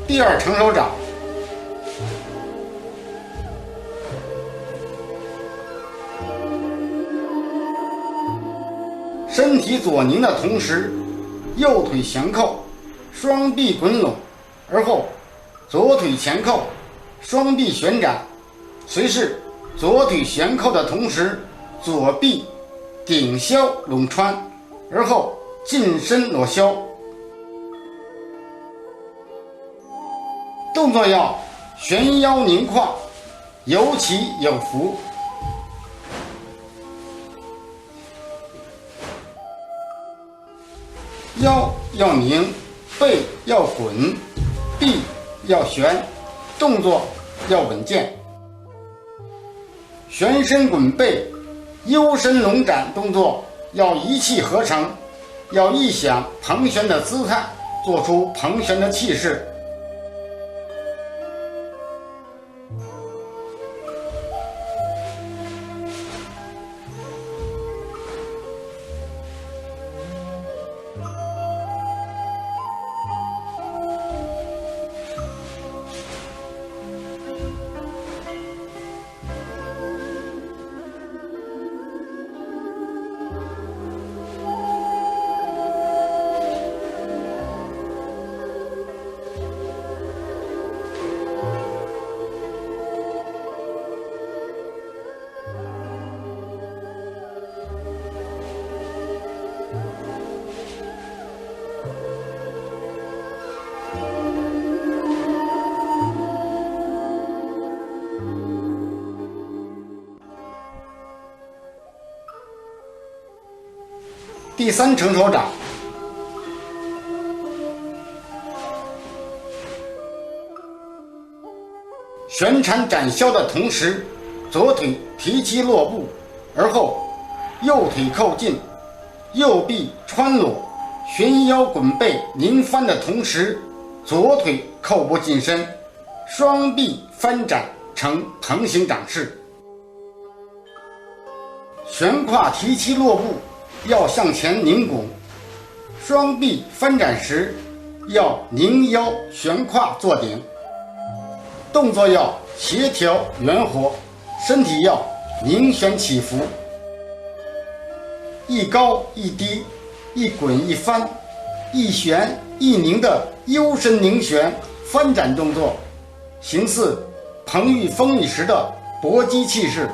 第二成手掌，身体左拧的同时，右腿旋扣，双臂滚拢，而后左腿前扣，双臂旋展，随是左腿旋扣的同时，左臂顶削拢穿，而后近身裸削。动作要旋腰拧胯，有起有伏。腰要拧，背要滚，臂要旋，动作要稳健。旋身滚背、幽身龙展动作要一气呵成，要臆想蓬旋的姿态，做出蓬旋的气势。第三成手掌，旋缠展削的同时，左腿提膝落步，而后右腿扣进，右臂穿裸，旋腰滚背拧翻的同时，左腿扣步近身，双臂翻展成蓬形掌式。旋胯提膝落步要向前拧拱，双臂翻展时要拧腰旋胯做顶，动作要协调圆活，身体要拧旋起伏，一高一低，一滚一翻，一旋一拧的幽身拧旋翻展动作，形似彭昱风雨时的搏击气势。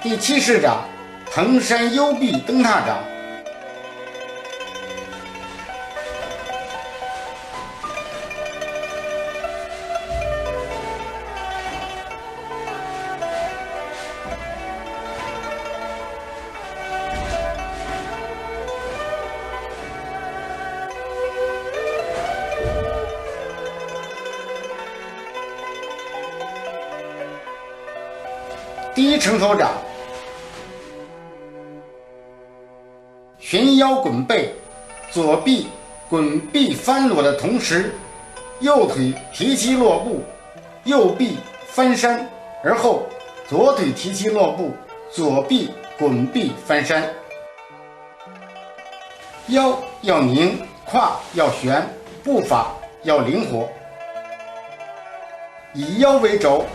第70掌，衡山幽闭灯塔掌。第一成头掌，旋腰滚背，左臂滚臂翻裸的同时，右腿提膝落步，右臂翻山，而后左腿提膝落步，左臂滚臂翻山。腰要拧，胯要旋，步伐要灵活，以腰为轴，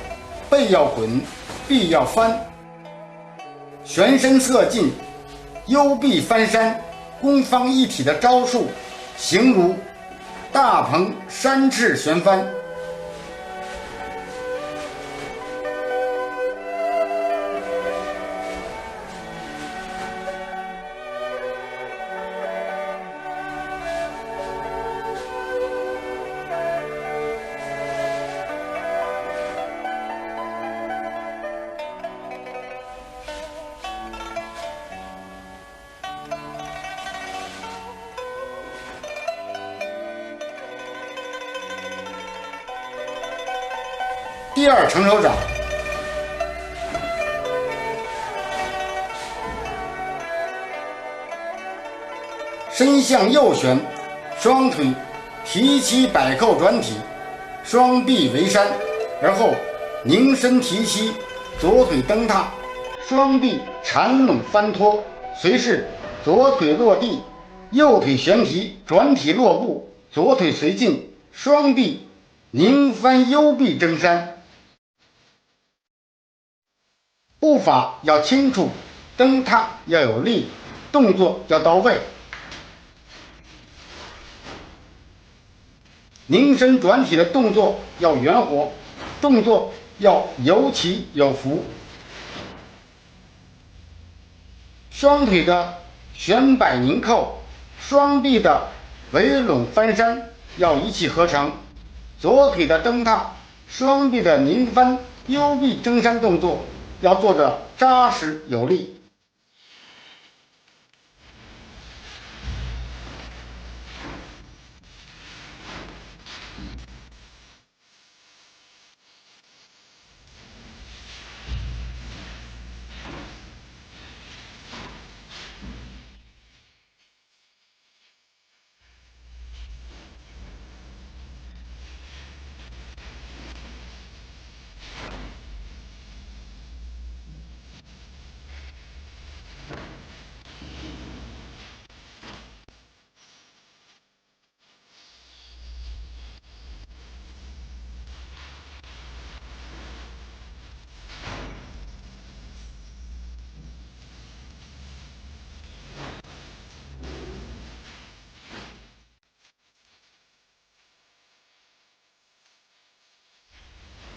背要滚，臂要翻，旋身侧进，幽闭翻山，攻方一体的招数，形如大鹏山翅旋翻。第二成手掌，身向右旋，双腿提膝摆扣转体，双臂围山，而后拧身提膝，左腿蹬踏，双臂缠拢翻拖，随势左腿落地，右腿旋提转体落步，左腿随进，双臂拧翻幽闭征山。步法要清楚，蹬踏要有力，动作要到位。拧身转体的动作要圆活，动作要有起有伏。双腿的旋摆拧扣，双臂的围拢翻山要一气呵成，左腿的蹬踏，双臂的拧翻幽闭征山动作要做得扎实有力。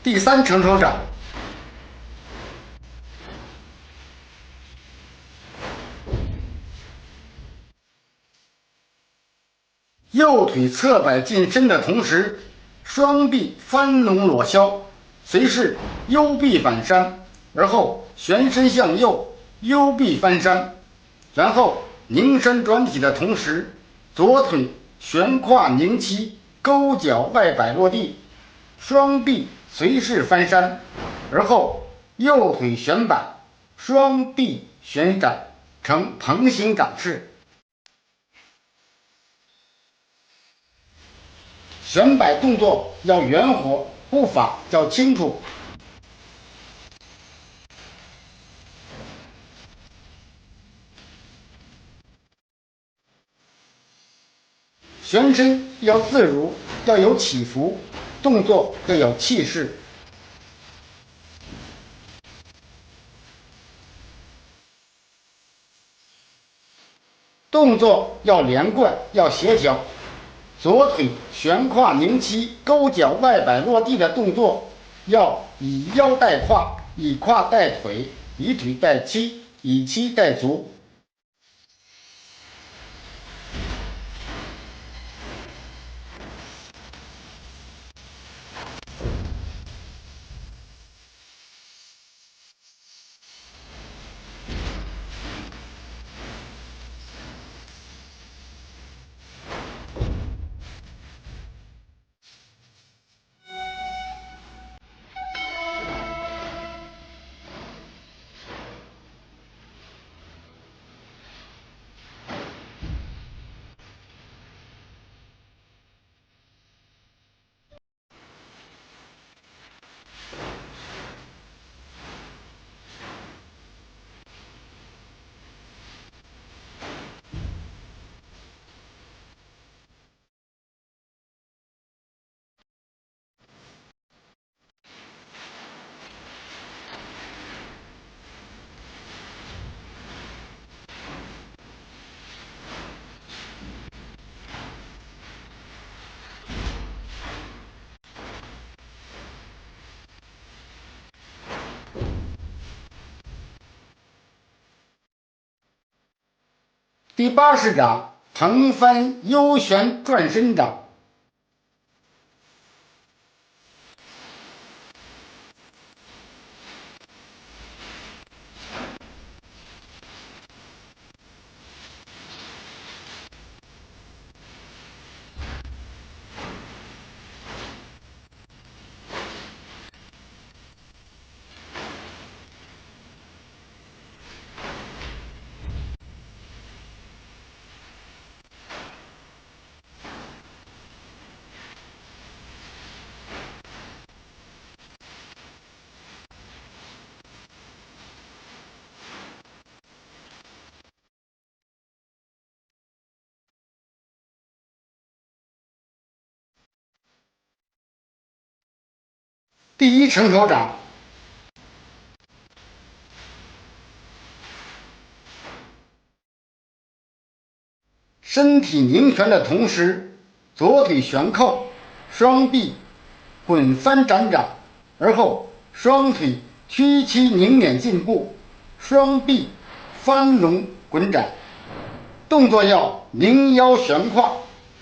第三成手掌，右腿侧摆近身的同时，双臂翻拢裸销，随势幽臂反山，而后旋身向右，幽臂翻山，然后拧身转体的同时，左腿悬胯拧膝，勾脚外摆落地，双臂随势翻山，而后右腿旋摆，双臂旋展，呈蓬形掌式。旋摆动作要圆活，步法要清楚。旋身要自如，要有起伏，动作要有气势。动作要连贯，要协调。左腿悬胯拧膝，勾脚外摆落地的动作，要以腰带胯，以胯带腿，以腿带膝，以膝带足。第80掌横翻幽旋转身掌。第1成手掌，身体拧旋的同时，左腿悬扣，双臂滚翻展掌，而后双腿屈膝拧捻进步，双臂翻拢滚展。动作要拧腰悬胯，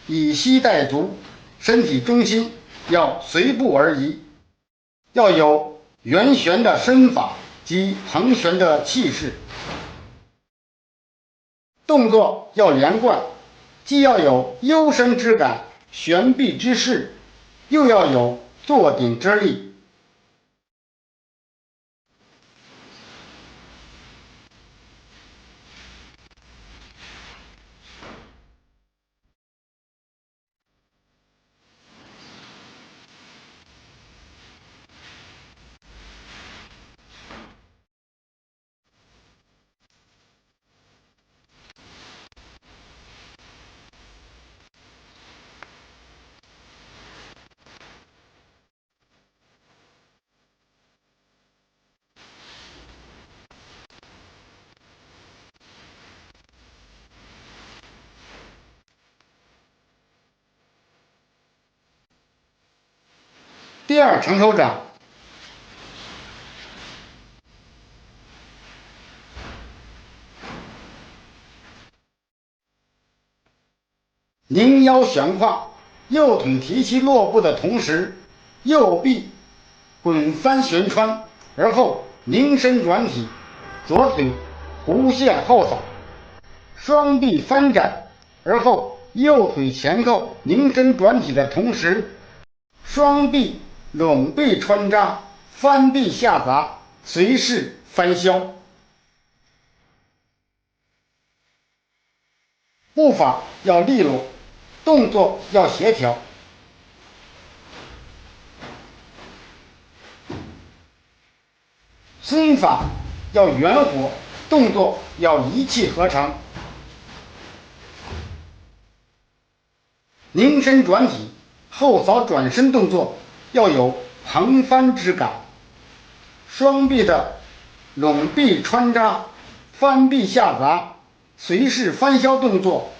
以膝带足，身体中心要随步而移，要有圆旋的身法及横旋的气势。动作要连贯，既要有幽身之感、旋臂之势，又要有坐顶之力。第2成手掌，拧腰悬胯，右腿提起落步的同时，右臂滚翻旋穿，而后拧身转体，左腿弧线后扫，双臂翻展，而后右腿前扣拧身转体的同时，双臂拢背穿扎，翻臂下砸，随势翻削。步法要利落，动作要协调。身法要圆活，动作要一气呵成。拧身转体、后扫转身动作要有横翻之感，双臂的拢臂穿扎、翻臂下砸、随势翻削动作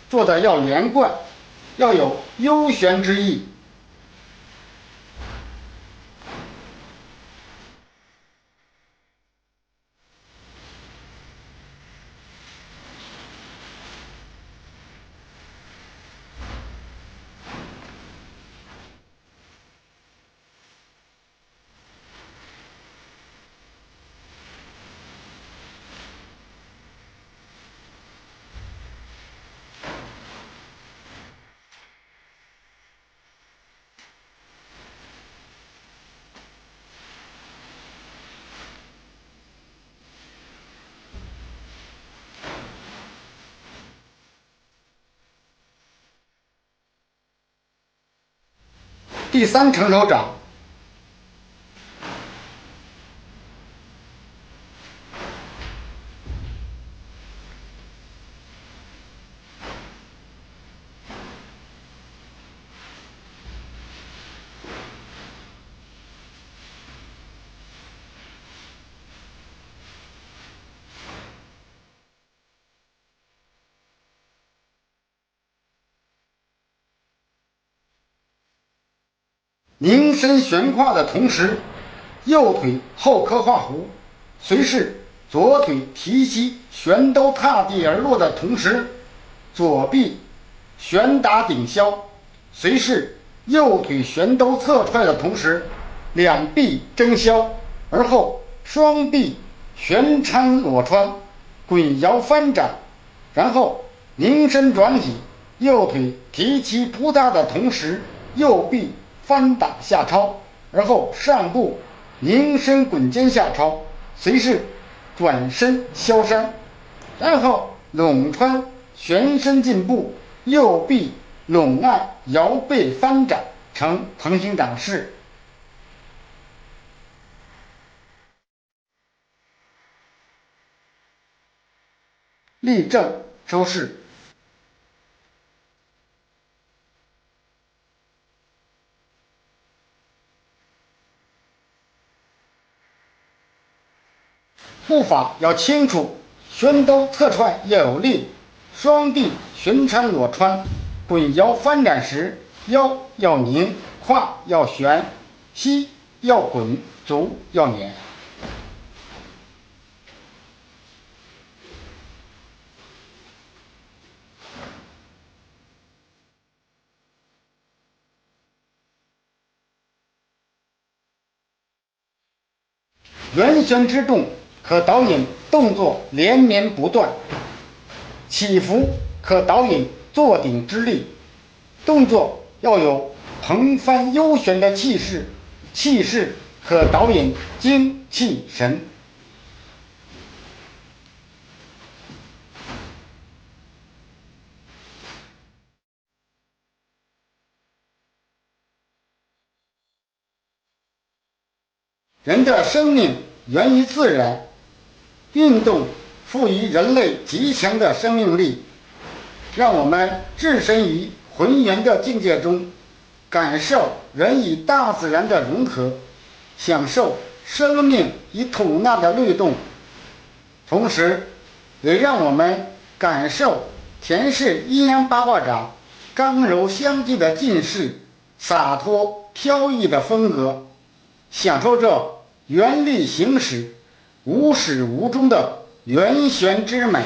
做得要连贯，要有悠旋之意。第三成手掌，拧身悬胯的同时，右腿后刻画弧，随势左腿提膝旋兜踏地而落的同时，左臂旋打顶削，随势右腿旋兜侧踹的同时，两臂争削，而后双臂旋搀裸穿，滚摇翻展，然后拧身转体，右腿提膝扑踏的同时，右臂翻打下抄，而后上步拧身滚肩下抄，随势转身削山，然后拢穿旋身进步，右臂拢按摇背翻展，成横行掌式。立正收势。步法要清楚，旋兜侧踹要有力，双臂旋搀裸穿，滚摇翻展时腰要拧，胯要旋，膝要滚，足要捻。圆旋之动可导引动作连绵不断，起伏可导引坐顶之力，动作要有横翻悠旋的气势，气势可导引精气神。人的生命源于自然，运动赋予人类极强的生命力，让我们置身于浑圆的境界中，感受人与大自然的融合，享受生命与吐纳的律动，同时也让我们感受田氏阴阳八卦掌刚柔相济的劲势，洒脱飘逸的风格，享受这原力行使、无始无终的圆旋之美。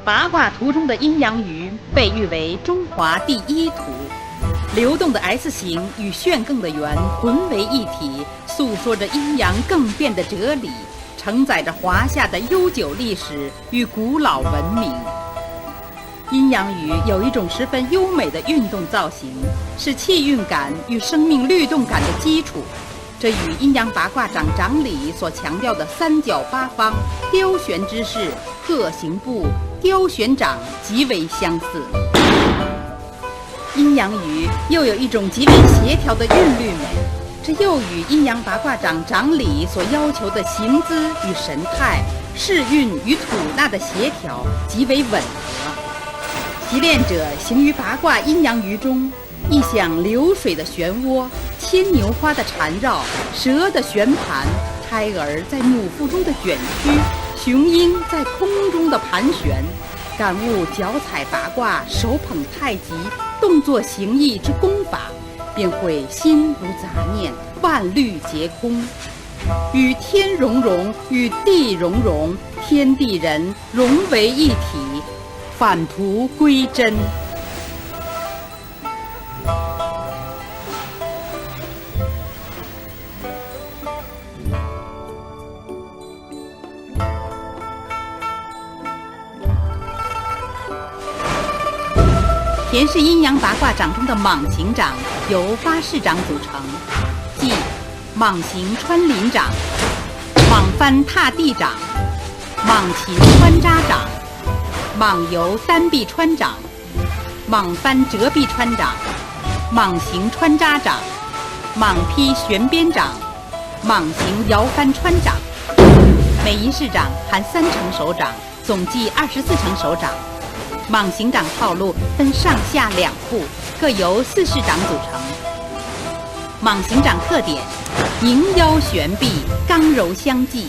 八卦图中的阴阳鱼被誉为中华第一图，流动的 S 形与旋更的圆混为一体，诉说着阴阳更变的哲理，承载着华夏的悠久历史与古老文明。阴阳鱼有一种十分优美的运动造型，是气运感与生命律动感的基础，这与阴阳八卦掌掌理所强调的三角八方、雕旋之势、鹤形步、雕旋掌极为相似。阴阳鱼又有一种极为协调的韵律美，这又与阴阳八卦掌掌理所要求的形姿与神态、势运与吐纳的协调极为吻合。习练者行于八卦阴阳鱼中，一想流水的漩涡、牵牛花的缠绕、蛇的旋盘、胎儿在母腹中的卷曲、雄鹰在空中的盘旋，感悟脚踩八卦、手捧太极、动作形意之功法，便会心无杂念，万虑皆空，与天融融，与地融融，天地人融为一体，返璞归真。田氏阴阳八卦掌中的蟒形掌由8式掌组成，即蟒形穿林掌、蟒翻踏地掌、蟒禽穿扎掌、蟒游单臂穿掌、蟒翻折臂穿掌、蟒形穿扎掌、蟒劈旋鞭掌、蟒形摇翻穿掌。每一式掌含3成手掌，总计24成手掌。蟒形掌套路分上下2部，各由4式掌组成。蟒形掌特点：凝腰旋臂，刚柔相济，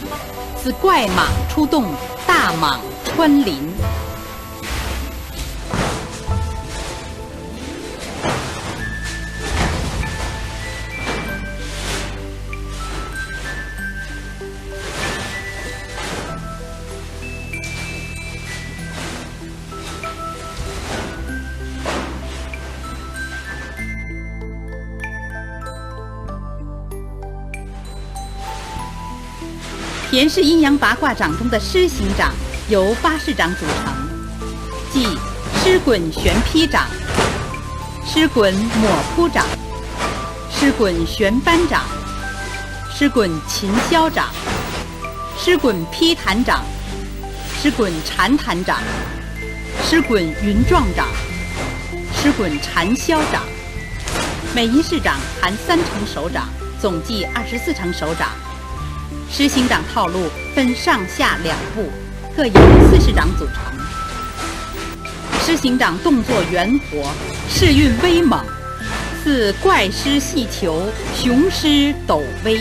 此怪蟒出动，大蟒穿林。田氏阴阳八卦掌中的狮形掌由8式掌组成，即狮滚旋劈掌、狮滚抹扑掌、狮滚旋扳掌、狮滚擒削掌、狮滚劈弹掌、狮滚缠弹掌、狮滚云状掌、狮滚缠削掌。每一式掌含3成手掌，总计24成手掌。狮形掌套路分上下2部，各由4式掌组成。狮形掌动作圆活，势运威猛，似怪狮戏球，雄狮抖威。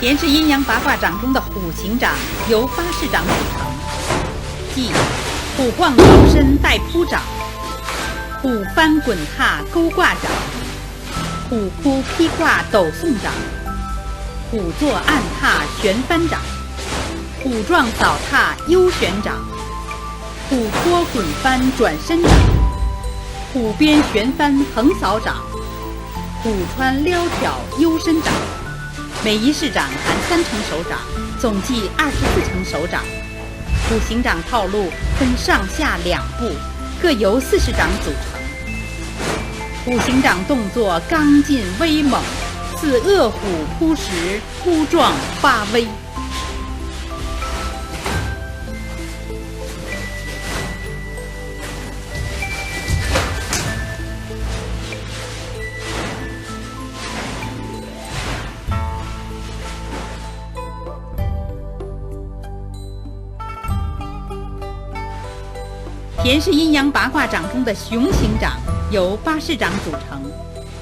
田氏阴阳八卦掌中的虎形掌由8式掌组成，即虎晃摇身带扑掌、虎翻滚踏勾挂掌、虎扑劈挂抖送掌、虎坐按踏旋翻掌、虎撞扫踏悠旋掌、虎托滚翻转身掌、虎鞭旋翻横扫掌、虎穿撩挑幽身掌。每一式掌含3成手掌，总计24成手掌。虎形掌套路分上下2部，各由4式掌组成。虎形掌动作刚劲威猛，似恶虎扑食，扑撞发威。田氏阴阳八卦掌中的熊形掌由8式掌组成，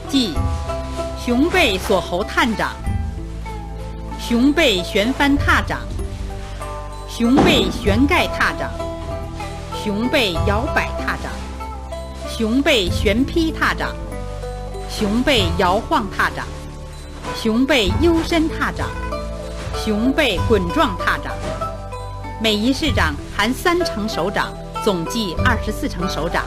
即熊背锁喉探掌、熊背旋翻踏掌，熊背旋盖踏掌，熊背摇摆踏掌，熊背旋劈踏掌，熊背摇晃踏掌，熊背幽深踏掌，熊背滚状踏掌。每一式掌含3成手掌，总计24成手掌。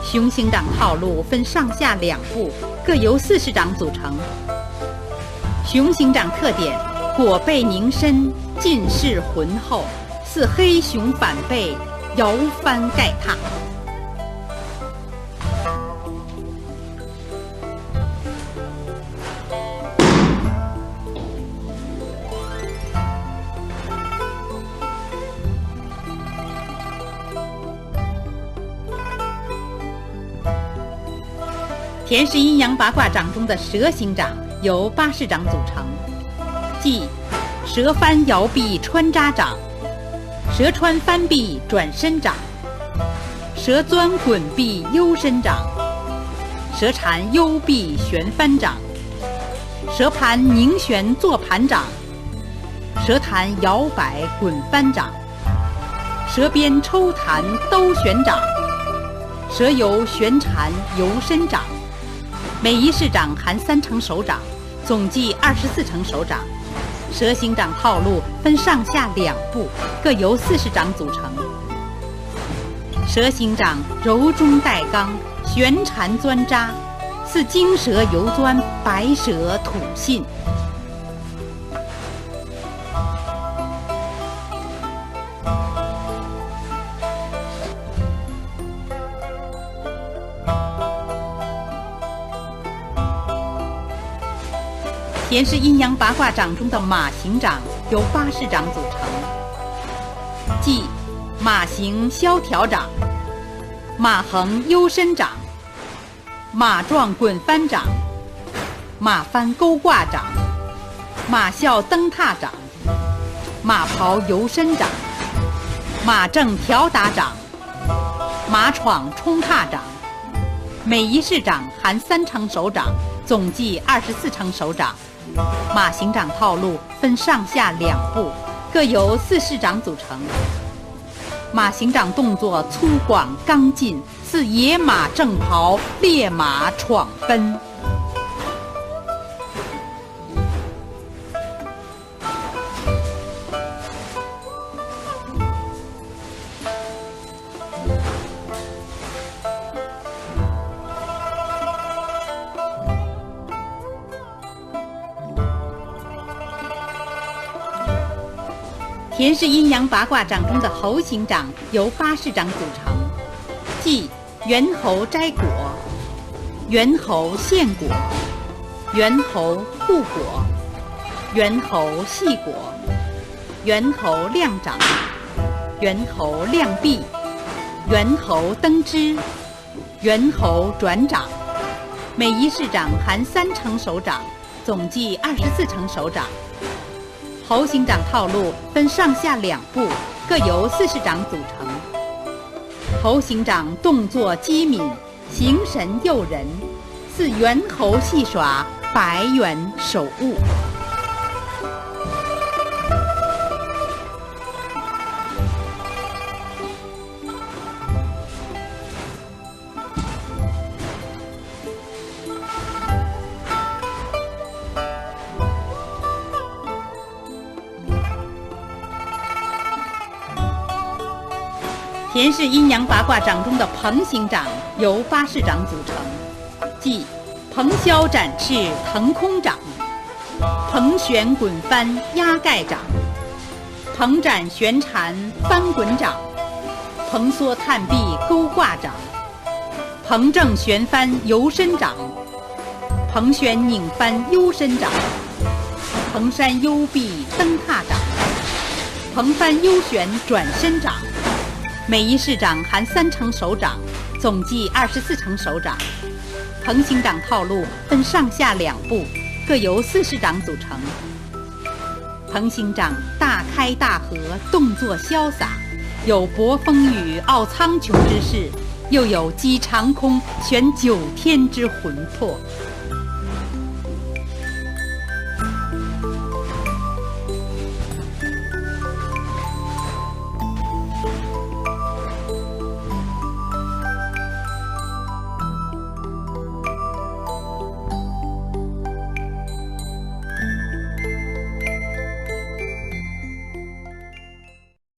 熊形掌套路分上下2部，各由4式掌组成。熊形掌特点：裹背凝身，尽势浑厚，似黑熊反背，摇翻盖踏。田氏阴阳八卦掌中的蛇形掌由8式掌组成，即蛇翻摇臂穿扎掌、蛇穿翻臂转身掌、蛇钻滚臂幽深掌、蛇缠幽臂旋翻掌、蛇盘凝旋坐盘掌、蛇弹摇摆滚翻掌、蛇鞭抽弹兜旋掌、蛇游旋缠游身掌。每一式掌含3成手掌，总计24成手掌。蛇形掌套路分上下2部，各由4式掌组成。蛇形掌柔中带刚，旋缠钻扎，似金蛇游钻，白蛇吐信。田氏阴阳八卦掌中的马形掌由8式掌组成，即马形萧条掌、马横幽深掌、马状滚翻掌、马翻勾挂掌、马啸蹬踏掌、马刨游身掌、马正条打掌、马闯冲踏掌。每一式掌含3成手掌，总计24成手掌。马形掌套路分上下2部，各由4式掌组成。马形掌动作粗犷刚劲，似野马正刨，烈马闯奔。田氏阴阳八卦掌中的猴形掌由8式掌组成，即猿猴摘果、猿猴献果、猿猴护果、猿猴系果、猿猴亮掌、猿猴亮臂、猿猴蹬枝、猿猴转掌。每一式掌含3成手掌，总计24成手掌。猴形掌套路分上下2部，各由4式掌组成。猴形掌动作机敏，形神诱人，似猿猴戏耍，白猿手物。田氏阴阳八卦掌中的鹏形掌由8式掌组成，即鹏霄展翅腾空掌、鹏旋滚翻压盖掌、鹏展旋缠翻滚掌、鹏缩探臂勾挂掌、鹏正旋翻游身掌、鹏旋拧翻幽身掌、鹏山幽臂蹬踏掌、鹏翻幽旋转身掌。每一式掌含3成手掌，总计24成手掌。鹏形掌套路分上下2部，各由4式掌组成。鹏形掌大开大合，动作潇洒，有搏风雨、傲苍穹之势，又有击长空、悬9天之魂魄。